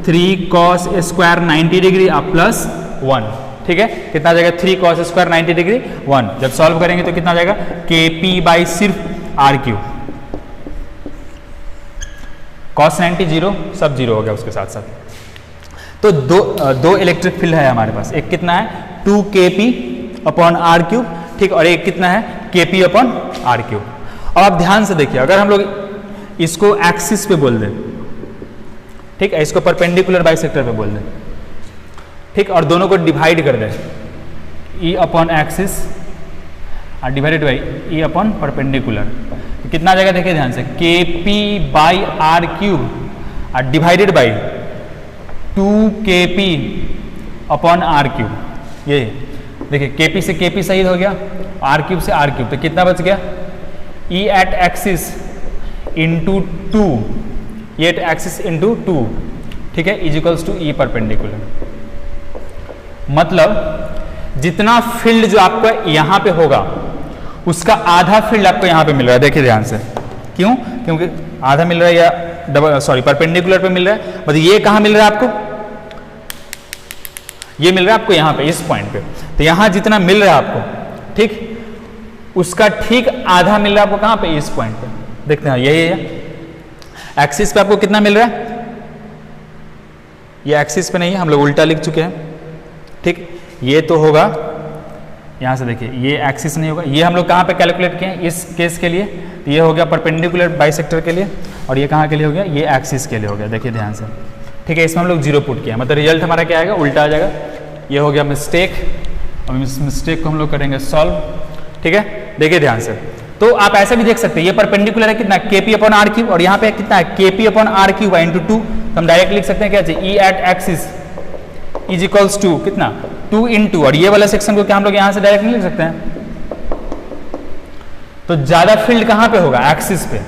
3 cos square 90 degree plus 1, ठीक है। कितना आ जाएगा 3 कॉस स्क्वायर 90 डिग्री 1। जब सॉल्व करेंगे तो कितना आ जाएगा के पी बाई सिर्फ आर क्यूब, कॉस 90 0, सब 0 हो गया उसके साथ साथ। तो दो इलेक्ट्रिक फील्ड है हमारे पास, एक कितना है 2 के पी अपॉन आर क्यूब, ठीक, और एक कितना है K P upon R cube. अब आप ध्यान से देखिए, अगर हम लोग इसको एक्सिस पे बोल दें, ठीक है, इसको परपेंडिकुलर बाइसेक्टर पे बोल दें, ठीक, और दोनों को डिवाइड कर दें, ई अपॉन एक्सिस और divided by E upon perpendicular, तो कितना आ जाएगा देखिए ध्यान से, K P by R cube और डिवाइडेड बाई 2 के पी अपॉन आर क्यूब। ये देखिए के पी से के पी सही हो गया, आर क्यूब से आर क्यूब, तो कितना बच गया ई एट एक्सिस इंटू 2, ये एट एक्सिस इंटू 2, ठीक है, is equals to E perpendicular. मतलब जितना फील्ड जो आपको यहाँ पे होगा उसका आधा फील्ड आपको यहाँ पे मिल रहा है, देखिए ध्यान से, क्यों, क्योंकि आधा मिल रहा है या परपेंडिकुलर पे मिल रहा है, मतलब ये कहाँ मिल रहा है आपको, ये मिल रहा है आपको यहाँ पे इस पॉइंट पे, तो यहाँ जितना मिल रहा है आपको, ठीक, उसका ठीक आधा मिल रहा है आपको कहाँ पे, इस पॉइंट पे। देखते हैं यही है एक्सिस पे आपको कितना मिल रहा है, ये एक्सिस पे नहीं है, हम लोग उल्टा लिख चुके हैं, ठीक, ये तो होगा यहाँ से देखिए, ये एक्सिस नहीं होगा, ये हम लोग कहाँ पे कैलकुलेट किए हैं इस केस के लिए, तो ये हो गया परपेंडिकुलर बाइसेक्टर के लिए, और ये कहाँ के लिए हो गया, ये एक्सिस के लिए हो गया, देखिए ध्यान से, ठीक है। इसमें हम लोग 0 पुट किया, मतलब रिजल्ट हमारा क्या आएगा, उल्टा आ जाएगा। ये हो गया मिस्टेक, और इस मिस्टेक को हम लोग करेंगे सॉल्व, ठीक है। देखिए ध्यान से, तो आप ऐसा भी देख सकते हैं, ये परपेंडिकुलर है कितना के पी अपॉन आर क्यूब, और यहाँ पे कितना है K P upon R cube into 2, तो हम डायरेक्ट लिख सकते हैं क्या चाहिए, E at axis is equals to कितना 2 इंटू, और ये वाला सेक्शन को क्या हम लोग यहाँ से डायरेक्ट नहीं लिख सकते हैं, तो ज्यादा फील्ड कहाँ पे होगा, एक्सिस पे।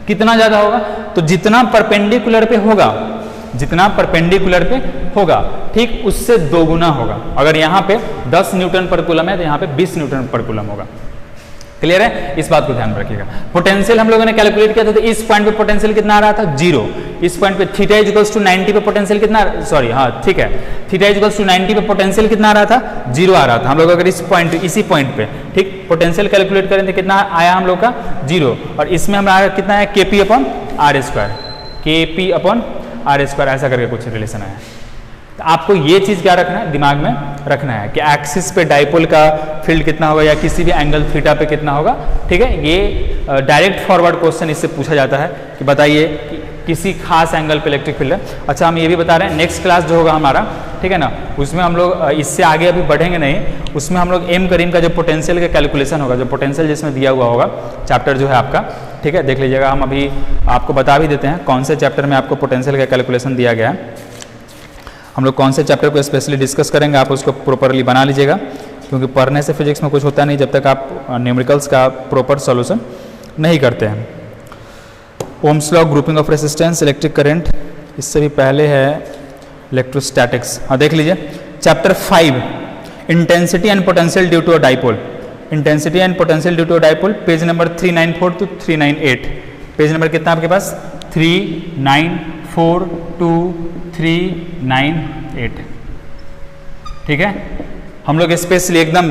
कितना ज्यादा होगा, तो जितना परपेंडिकुलर पे होगा, जितना परपेंडिकुलर पे होगा, ठीक, उससे 2 गुना होगा। अगर यहाँ पे 10 न्यूटन पर कूलम है तो यहाँ पे 20 न्यूटन पर कूलम होगा। क्लियर है, इस बात को ध्यान रखिएगा। पोटेंशियल हम लोगों ने कैलकुलेट किया था, तो इस पॉइंट पे पोटेंशियल कितना आ रहा था 0, इस पॉइंट पे थीटा इज इक्वल्स टू 90 पे पोटेंशियल कितना, सॉरी हाँ ठीक है, थीटा इज इक्वल्स टू 90 पे पोटेंशियल कितना आ रहा था 0 आ रहा था। हम लोग अगर इस पॉइंट इसी पॉइंट पे ठीक पोटेंशियल कैलकुलेट करें तो कितना आया हम लोग का 0, और इसमें हमारा कितना है K P upon are square, के पी अपॉन आर स्क्वायर, ऐसा करके कुछ रिलेशन आया। तो आपको ये चीज़ क्या रखना है, दिमाग में रखना है कि एक्सिस पे डाइपोल का फील्ड कितना होगा या किसी भी एंगल थीटा पे कितना होगा। ठीक है, ये डायरेक्ट फॉरवर्ड क्वेश्चन इससे पूछा जाता है कि बताइए कि किसी खास एंगल पे इलेक्ट्रिक फील्ड है। अच्छा, हम ये भी बता रहे हैं नेक्स्ट क्लास जो होगा हमारा, ठीक है ना, उसमें हम लोग इससे आगे अभी बढ़ेंगे नहीं, उसमें हम लोग एम करीम का जो पोटेंशियल का कैलकुलेशन होगा, जो पोटेंशियल जिसमें दिया हुआ होगा चैप्टर जो है आपका, ठीक है, देख लीजिएगा। हम अभी आपको बता भी देते हैं कौन से चैप्टर में आपको पोटेंशियल का कैलकुलेशन दिया गया है। हम लोग कौन से चैप्टर को स्पेशली डिस्कस करेंगे, आप उसको प्रॉपरली बना लीजिएगा, क्योंकि पढ़ने से फिजिक्स में कुछ होता नहीं जब तक आप न्यूमेरिकल्स का प्रॉपर सॉल्यूशन नहीं करते हैं। Ohm's law, grouping of resistance, electric current, इससे भी पहले है इलेक्ट्रोस्टैटिक्स। हाँ देख लीजिए chapter 5, intensity and potential due to a dipole, intensity and potential due to a dipole, page number 394 to 398। Page number कितना आपके पास 394 to 398, ठीक है। हम लोग स्पेशली एकदम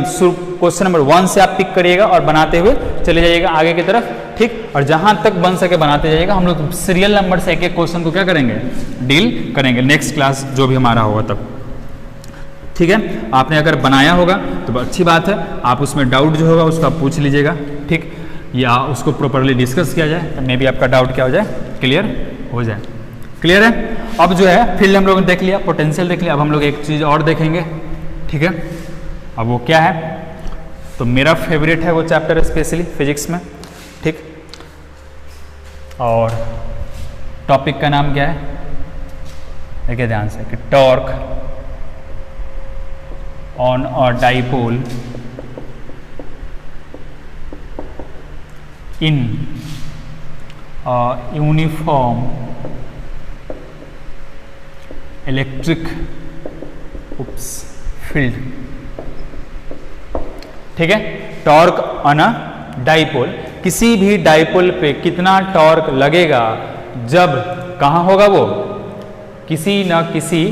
क्वेश्चन नंबर 1 से आप पिक करिएगा और बनाते हुए चले जाइएगा आगे की तरफ, ठीक। और जहां तक बन सके बनाते जाइएगा। हम लोग सीरियल नंबर से एक एक क्वेश्चन को क्या करेंगे, डील करेंगे नेक्स्ट क्लास जो भी हमारा होगा तब, ठीक है। आपने अगर बनाया होगा तो अच्छी बात है, आप उसमें डाउट जो होगा उसका पूछ लीजिएगा, ठीक, या उसको प्रॉपरली डिस्कस किया जाए तो मे बी आपका डाउट क्या हो जाए, क्लियर हो जाए। क्लियर है। अब जो है फील्ड हम लोगों ने देख लिया, पोटेंशियल देख लिया, अब हम लोग एक चीज़ और देखेंगे, ठीक है। अब वो क्या है, तो मेरा फेवरेट है वो चैप्टर स्पेशली फिजिक्स में, ठीक। और टॉपिक का नाम क्या है, देखिए ध्यान से, कि torque on a dipole in uniform electric field, ठीक है। टॉर्क ऑन अ डाइपोल, किसी भी डाइपोल पे कितना टॉर्क लगेगा जब कहाँ होगा, वो किसी न किसी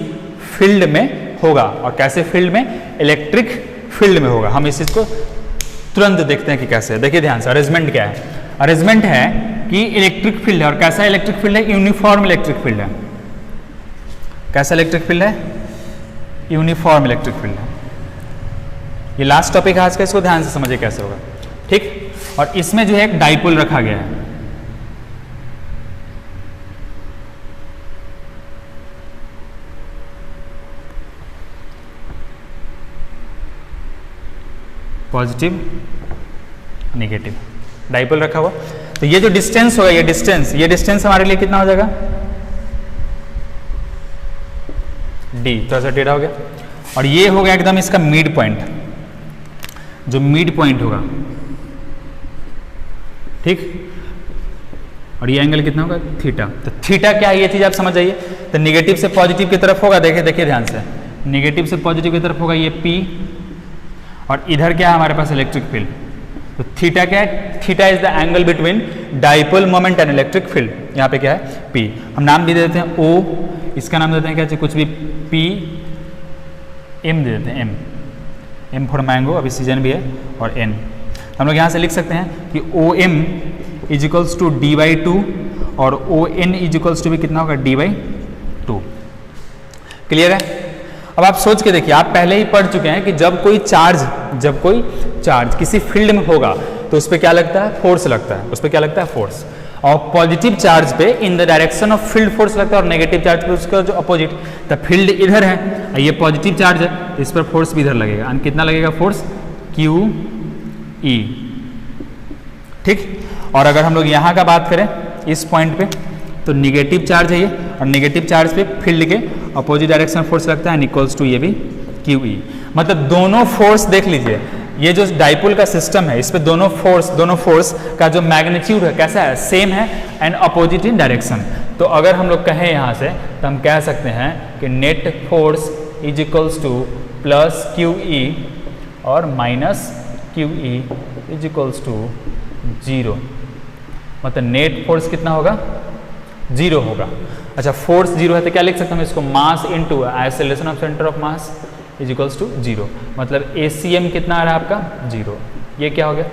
फील्ड में होगा। और कैसे फील्ड में, इलेक्ट्रिक फील्ड में होगा। हम इस चीज को तुरंत देखते हैं कि कैसे है। देखिए ध्यान से, अरेंजमेंट क्या है, अरेंजमेंट है कि इलेक्ट्रिक फील्ड है, और कैसा इलेक्ट्रिक फील्ड है, यूनिफॉर्म इलेक्ट्रिक फील्ड है। कैसा इलेक्ट्रिक फील्ड है, यूनिफॉर्म इलेक्ट्रिक फील्ड है। ये लास्ट टॉपिक है आज का, इसको ध्यान से समझिए कैसे होगा, ठीक। और इसमें जो है एक डाइपोल रखा गया है, पॉजिटिव नेगेटिव डाइपोल रखा हुआ। तो ये जो डिस्टेंस होगा, ये डिस्टेंस हमारे लिए कितना हो जाएगा, डी, थोड़ा सा टेढ़ा हो गया। और ये हो गया एकदम इसका मिड पॉइंट, जो मिड पॉइंट होगा, ठीक। और ये एंगल कितना होगा, थीटा। तो थीटा क्या है, ये चीज आप समझ जाइए। तो नेगेटिव से पॉजिटिव की तरफ होगा, देखिए देखिए ध्यान से, नेगेटिव से पॉजिटिव की तरफ होगा ये P, और इधर क्या है हमारे पास, इलेक्ट्रिक फील्ड। तो थीटा क्या है, theta is the angle between dipole moment and electric field. यहाँ पे क्या है, P। हम नाम भी दे देते हैं O, इसका नाम देते हैं क्या, कुछ भी, P M दे देते हैं, M फॉर मैंगो, अभी सीजन भी है, और N। हम लोग यहाँ से लिख सकते हैं कि OM is equals to D/2 और ON इज इक्वल्स टू भी कितना होगा, D/2। क्लियर है। अब आप सोच के देखिए, आप पहले ही पढ़ चुके हैं कि जब कोई चार्ज किसी फील्ड में होगा तो उस पर क्या लगता है, फोर्स लगता है, उस पर क्या लगता है, फोर्स। और पॉजिटिव चार्ज पे in the direction of field force लगता है, और नेगेटिव चार्ज पे उसका जो अपोजिट। तो फील्ड इधर है, ये पॉजिटिव चार्ज है, इस पर फोर्स भी इधर लगेगा। और कितना लगेगा फोर्स, QE, ठीक। और अगर हम लोग यहाँ का बात करें इस पॉइंट पे, तो निगेटिव चार्ज है ये, और नेगेटिव चार्ज पे फील्ड के अपोजिट डायरेक्शन फोर्स लगता है, इक्वल्स टू ये भी QE। मतलब दोनों फोर्स देख लीजिए, ये जो डाइपोल का सिस्टम है, इस पे दोनों फोर्स का जो मैग्नीट्यूड है कैसा है, सेम है एंड अपोजिट इन डायरेक्शन। तो अगर हम लोग कहें यहाँ से, तो हम कह सकते हैं कि net force is equals to plus QE और minus QE is equals to 0। मतलब नेट फोर्स कितना होगा, 0 होगा। अच्छा, फोर्स 0 है तो क्या लिख सकते हैं हम इसको, mass into acceleration of centre of mass is equals to 0। मतलब ACM कितना आ रहा है आपका, 0। ये क्या हो गया,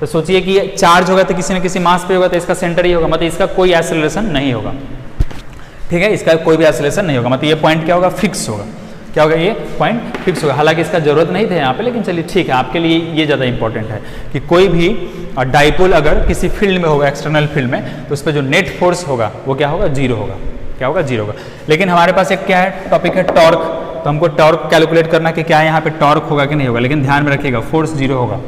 तो सोचिए कि ये चार्ज होगा तो किसी न किसी मास पे होगा, तो इसका सेंटर ही होगा, मतलब इसका कोई एक्सेलरेशन नहीं होगा, ठीक है। इसका कोई भी एक्सेलरेशन नहीं होगा, मतलब ये पॉइंट क्या होगा, फिक्स होगा। क्या होगा, ये पॉइंट फिक्स होगा। हालांकि इसका जरूरत नहीं था यहाँ पे, लेकिन चलिए ठीक है, आपके लिए ये ज़्यादा इंपॉर्टेंट है कि कोई भी डाइपोल अगर किसी फील्ड में होगा, एक्सटर्नल फील्ड में, तो उस पर जो नेट फोर्स होगा वो क्या होगा, 0 होगा। क्या होगा, 0 होगा। लेकिन हमारे पास एक क्या है, टॉपिक है टॉर्क। तो हमको टॉर्क कैलकुलेट करना कि क्या यहाँ पे टॉर्क होगा कि नहीं होगा, लेकिन ध्यान में रखिएगा फोर्स 0 होगा।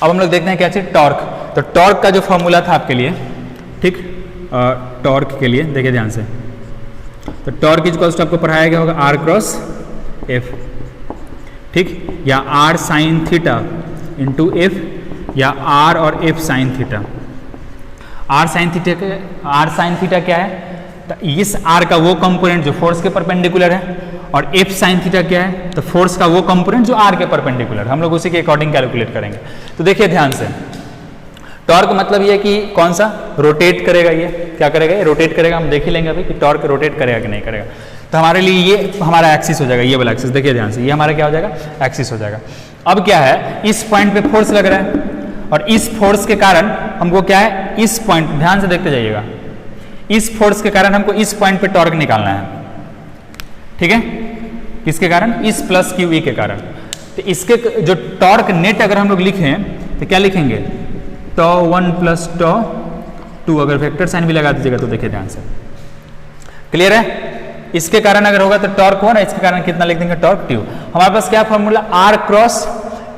अब हम लोग देखते हैं क्या चीज, टॉर्क। तो टॉर्क का जो फॉर्मूला था आपके लिए, ठीक, टॉर्क के लिए देखिए ध्यान से, तो टॉर्क इक्वल्स टू आपको पढ़ाया गया होगा R क्रॉस F, ठीक, या R sine theta into F, या R और F sine theta. R sine theta क्या है, तो इस R का वो कंपोनेंट जो फोर्स के परपेंडिकुलर है, और F साइन थीटा क्या है, तो फोर्स का वो कंपोनेंट जो R के परपेंडिकुलर। हम लोग उसी के अकॉर्डिंग कैलकुलेट करेंगे। तो देखिए ध्यान से, टॉर्क मतलब ये कि कौन सा, रोटेट करेगा, ये क्या करेगा, ये रोटेट करेगा। हम देख ही लेंगे अभी कि टॉर्क रोटेट करेगा कि नहीं करेगा। तो हमारे लिए ये हमारा एक्सिस हो जाएगा, ये वाला एक्सिस देखिए ध्यान से, ये हमारा क्या हो जाएगा, एक्सिस हो जाएगा। अब क्या है, इस पॉइंट पे फोर्स लग रहा है और इस फोर्स के कारण हमको क्या है, इस पॉइंट, ध्यान से देखते जाइएगा, इस फोर्स के कारण हमको इस पॉइंट पे टॉर्क निकालना है, ठीक है, किसके कारण, इस प्लस क्यू ई के कारण। तो इसके जो टॉर्क नेट अगर हम लोग लिखें तो क्या लिखेंगे, टॉ 1 प्लस टॉ 2, अगर वेक्टर साइन भी लगा दीजिएगा तो देखिए ध्यान से, क्लियर है। इसके कारण अगर होगा तो टॉर्क 1, इसके कारण कितना लिख देंगे, टॉर्क 2। हमारे पास क्या फॉर्मूला, आर क्रॉस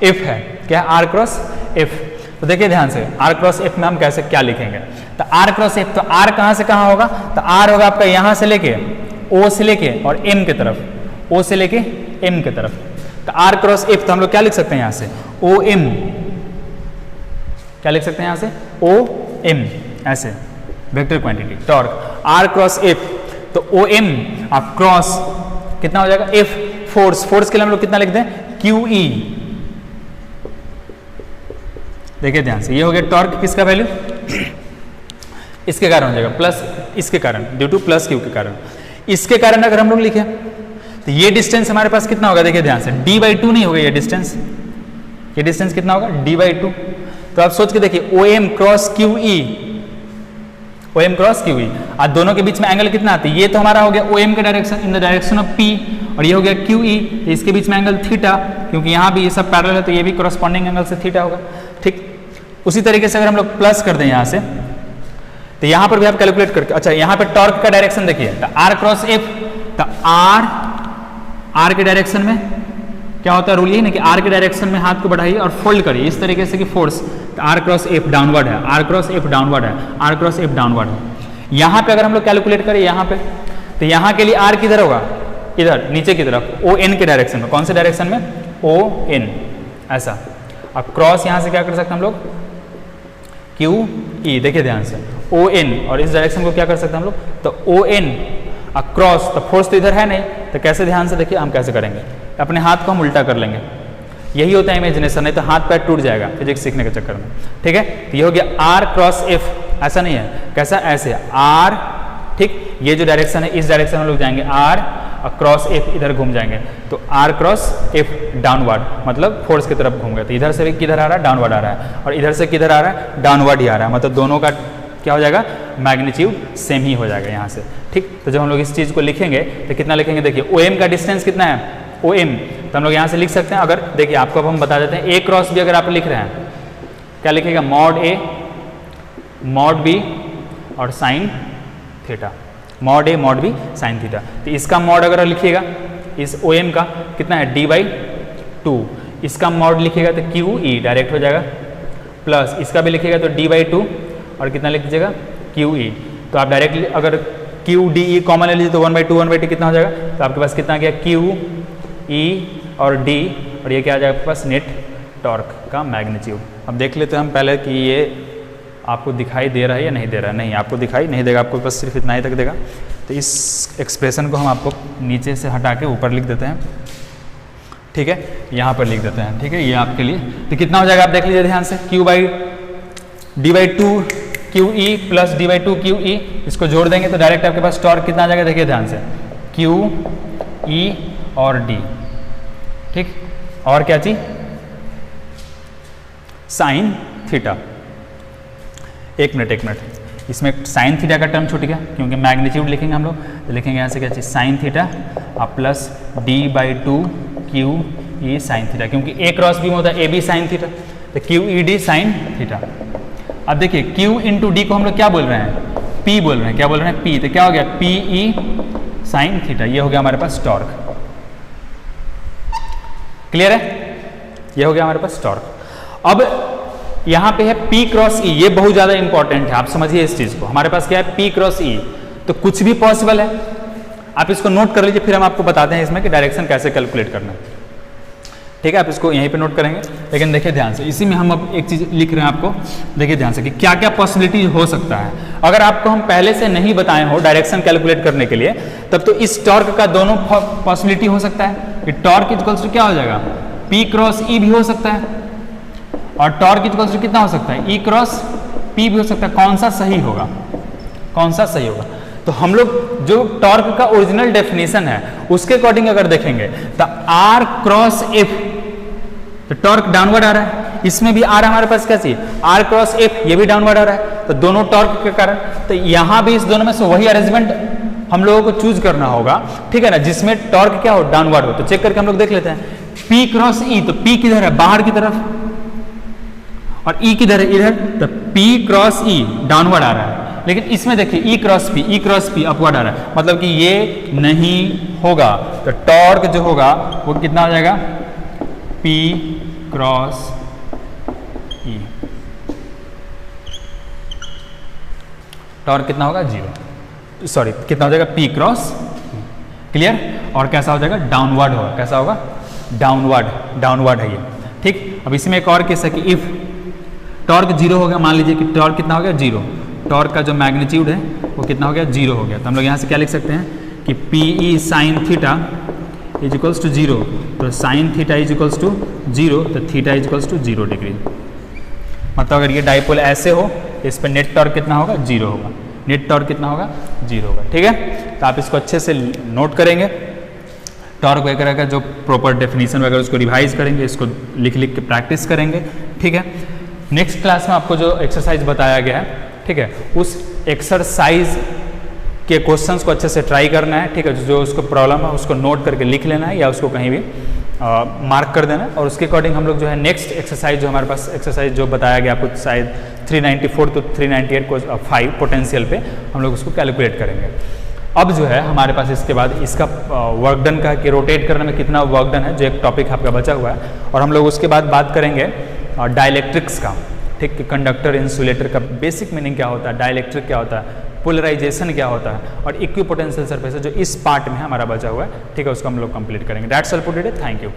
एफ है, क्या आर क्रॉस एफ। तो देखिए ध्यान से, आर क्रॉस एफ में हम कैसे क्या लिखेंगे, तो आर क्रॉस एफ, तो आर कहां से कहां होगा, तो आर होगा आपका यहां से लेके ओ से लेके और एम के तरफ, ओ से लेके एम के तरफ। तो आर क्रॉस एफ तो हम लोग क्या लिख सकते हैं यहां से, ओ एम, क्या लिख सकते हैं यहां से, ओ एम, ऐसे vector quantity torque R cross F. तो ओ एम आप क्रॉस कितना हो जाएगा, एफ फोर्स, फोर्स के लिए हम लोग कितना लिखते हैं, क्यू ई। देखिए ध्यान से, ये हो गया टॉर्क, किसका वैल्यू, इसके कारण हो जाएगा प्लस, इसके कारण ड्यू टू प्लस क्यू के कारण। इसके कारण अगर हम लोग लिखें तो ये डिस्टेंस हमारे पास कितना होगा, देखिए ध्यान से, d/2 नहीं होगा ये डिस्टेंस कितना होगा, d/2। तो आप सोच के देखिए, O M cross Q E, O M cross Q E, आज दोनों के बीच में एंगल कितना आता है, ये तो हमारा हो गया ओ एम के direction, in the direction of P, और ये हो गया क्यू ई, इसके बीच में एंगल थीटा, क्योंकि यहाँ भी ये सब पैरेलल है तो ये भी कॉरस्पॉन्डिंग एंगल से थीटा होगा, ठीक। उसी तरीके से अगर हम लोग प्लस कर दें यहाँ से, तो यहाँ पर भी आप कैलकुलेट करके, अच्छा यहाँ पे टॉर्क का डायरेक्शन देखिए, तो आर क्रॉस एफ, तो आर के डायरेक्शन में क्या होता है, रूल ये ना कि आर के डायरेक्शन में हाथ को बढ़ाइए और फोल्ड करिए इस तरीके से कि फोर्स, तो आर क्रॉस एफ डाउनवर्ड है, आर क्रॉस एफ डाउनवर्ड है, आर क्रॉस एफ डाउनवर्ड है। यहाँ पे अगर हम लोग कैलकुलेट करें यहाँ पे, तो यहाँ के लिए आर किधर होगा, इधर नीचे की तरफ, ओ एन के डायरेक्शन में, कौन से डायरेक्शन में, ओ एन, ऐसा। अब क्रॉस यहाँ से क्या कर सकते हैं हम लोग, क्यू ई, देखिए ध्यान से, ओ एन, और इस डायरेक्शन को क्या कर सकते हैं हम लोग, तो ओ एन क्रॉस, तो फोर्स तो इधर है नहीं, तो कैसे, ध्यान से देखिए हम कैसे करेंगे, अपने हाथ को हम उल्टा कर लेंगे, यही होता है इमेजिनेशन, नहीं तो हाथ पैर टूट जाएगा फिजिक्स सीखने के चक्कर में, ठीक है। तो ये हो गया आर क्रॉस एफ, ऐसा नहीं है, कैसा, ऐसे आर, ठीक, ये जो डायरेक्शन है इस डायरेक्शन में लोग जाएंगे आर, और क्रॉस एफ इधर घूम जाएंगे, तो आर क्रॉस एफ डाउनवर्ड, मतलब फोर्स की तरफ घूम गए, तो इधर से भी किधर आ रहा है, डाउनवर्ड आ रहा है, और इधर से किधर आ रहा है, डाउनवर्ड ही आ रहा है, मतलब दोनों का क्या हो जाएगा, मैग्नीट्यूड सेम ही हो जाएगा यहाँ से, ठीक। तो जब हम लोग इस चीज़ को लिखेंगे तो कितना लिखेंगे, देखिए ओ एम का डिस्टेंस कितना है, ओ एम, तो हम लोग यहाँ से लिख सकते हैं, अगर देखिए आपको अब हम बता देते हैं, ए क्रॉस बी अगर आप लिख रहे हैं, क्या लिखेगा, मॉड ए मॉड बी और sine theta, mod A mod B sine theta. तो इसका मॉड अगर लिखिएगा, इस ओ एम का कितना है, d/2, इसका मॉड लिखिएगा तो क्यू ई डायरेक्ट हो जाएगा, प्लस इसका भी लिखिएगा तो d/2 और कितना लिख दीजिएगा, क्यू ई। तो आप डायरेक्टली अगर क्यू डी ई कॉमन ले लीजिए तो 1/2 कितना हो जाएगा, तो आपके पास कितना गया, क्यू ई और डी, और ये क्या आ जाएगा आपके पास, नेट टॉर्क का मैग्नीट्यूड। अब देख लेते हैं हम पहले कि ये आपको दिखाई दे रहा है या नहीं दे रहा है, नहीं आपको दिखाई नहीं देगा, आपको बस सिर्फ इतना ही तक देगा। तो इस एक्सप्रेशन को हम आपको नीचे से हटा के ऊपर लिख देते हैं, ठीक है, यहाँ पर लिख देते हैं, ठीक है, ये आपके लिए। तो कितना हो जाएगा आप देख लीजिए ध्यान से, d/2 Q E plus d/2 Q E, इसको जोड़ देंगे तो डायरेक्ट आपके पास टॉर्क कितना आ जाएगा, देखिए ध्यान से, क्यू ई और डी, ठीक, और क्या चीज, साइन थीटा। एक मिनट, इसमें साइन थीटा का टर्म छूट गया क्योंकि मैग्नीट्यूड लिखेंगे हम लोग, तो लिखेंगे यहाँ से क्या चीज, साइन थीटा और plus d/2 Q E sine theta, क्योंकि ए क्रॉस बी में होता है ए बी साइन थीटा, तो Q E D sine theta. अब देखिए क्यू इंटू डी को हम लोग क्या बोल रहे हैं, पी बोल रहे हैं, क्या बोल रहे हैं, पी, तो क्या हो गया, पी ई साइन थीटा, ये हो गया हमारे पास टॉर्क, क्लियर है, ये हो गया हमारे पास टॉर्क। अब यहाँ पे है P क्रॉस E, ये बहुत ज्यादा इंपॉर्टेंट है, आप समझिए इस चीज को। हमारे पास क्या है, P क्रॉस E, तो कुछ भी पॉसिबल है, आप इसको नोट कर लीजिए, फिर हम आपको बताते हैं इसमें कि डायरेक्शन कैसे कैलकुलेट करना है, ठीक है। आप इसको यहीं पे नोट करेंगे, लेकिन देखिए ध्यान से, इसी में हम अब एक चीज लिख रहे हैं आपको, देखिए ध्यान से कि क्या क्या पॉसिबिलिटी हो सकता है। अगर आपको हम पहले से नहीं बताए हो डायरेक्शन कैलकुलेट करने के लिए, तब तो इस टॉर्क का दोनों पॉसिबिलिटी हो सकता है कि टॉर्क इक्वल्स टू क्या हो जाएगा, P क्रॉस E भी हो सकता है, और टॉर्क इक्वल्स टू कितना हो सकता है, E क्रॉस P भी हो सकता है। कौन सा सही होगा, कौन सा सही होगा, तो हम लोग जो टॉर्क का ओरिजिनल डेफिनेशन है उसके अकॉर्डिंग अगर देखेंगे तो R क्रॉस F, तो टॉर्क डाउनवर्ड आ रहा है, इसमें भी R हमारे पास क्या चाहिए, R क्रॉस F, ये भी डाउनवर्ड आ रहा है, तो दोनों टॉर्क के कारण, तो यहां भी इस दोनों में से वही अरेंजमेंट हम लोगों को चूज करना होगा, ठीक है ना, जिसमें टॉर्क क्या हो, डाउनवर्ड हो। तो चेक करके हम लोग देख लेते हैं P क्रॉस E, तो P किधर है, बाहर की तरफ, और E किधर है, इधर, तो P क्रॉस E डाउनवर्ड आ रहा है। लेकिन इसमें देखिए E क्रॉस P अपवर्ड आ रहा है, मतलब कि ये नहीं होगा। तो टॉर्क जो होगा वो कितना हो जाएगा, P क्रॉस E, टॉर्क कितना होगा, 0, सॉरी कितना हो जाएगा, P क्रॉस E, क्लियर। और कैसा हो जाएगा, डाउनवर्ड होगा, कैसा होगा, डाउनवर्ड है ये, ठीक। अब इसमें एक और केस है कि इफ टॉर्क 0 हो गया, मान लीजिए कि टॉर्क कितना हो गया, 0, टॉर्क का जो मैग्नीट्यूड है वो कितना हो गया, 0 हो गया। तो हम लोग यहाँ से क्या लिख सकते हैं कि P E sine theta is equals to 0, तो sine theta is equals to 0, तो theta is equals to 0 degree. मतलब अगर ये डाइपोल ऐसे हो तो इस पर नेट टॉर्क कितना होगा, 0 होगा, नेट टॉर्क कितना होगा, 0 होगा, ठीक है। तो आप इसको अच्छे से नोट करेंगे, टॉर्क वगैरह का जो प्रॉपर डेफिनेशन वगैरह उसको रिवाइज करेंगे, इसको लिख लिख के प्रैक्टिस करेंगे, ठीक है। नेक्स्ट क्लास में आपको जो एक्सरसाइज बताया गया है, ठीक है, उस एक्सरसाइज के क्वेश्चंस को अच्छे से ट्राई करना है, ठीक है। जो उसको प्रॉब्लम है उसको नोट करके लिख लेना है या उसको कहीं भी मार्क कर देना है, और उसके अकॉर्डिंग हम लोग जो है नेक्स्ट एक्सरसाइज जो हमारे पास एक्सरसाइज जो बताया गया आपको शायद 394 to 398 को 5 पोटेंशियल पे हम लोग उसको कैलकुलेट करेंगे। अब जो है हमारे पास इसके बाद इसका वर्क डन का कि रोटेट करने में कितना वर्क डन है, जो एक टॉपिक आपका बचा हुआ है, और हम लोग उसके बाद बात करेंगे डाइलेक्ट्रिक्स का, ठीक, कंडक्टर इंसुलेटर का बेसिक मीनिंग क्या होता है, डाइलेक्ट्रिक क्या होता है, पोलराइजेशन क्या होता है, और इक्विपोटेंशियल सरफेस जो इस पार्ट में हमारा बचा हुआ है, ठीक है, उसको हम लोग कंप्लीट करेंगे। That's all for today, thank you.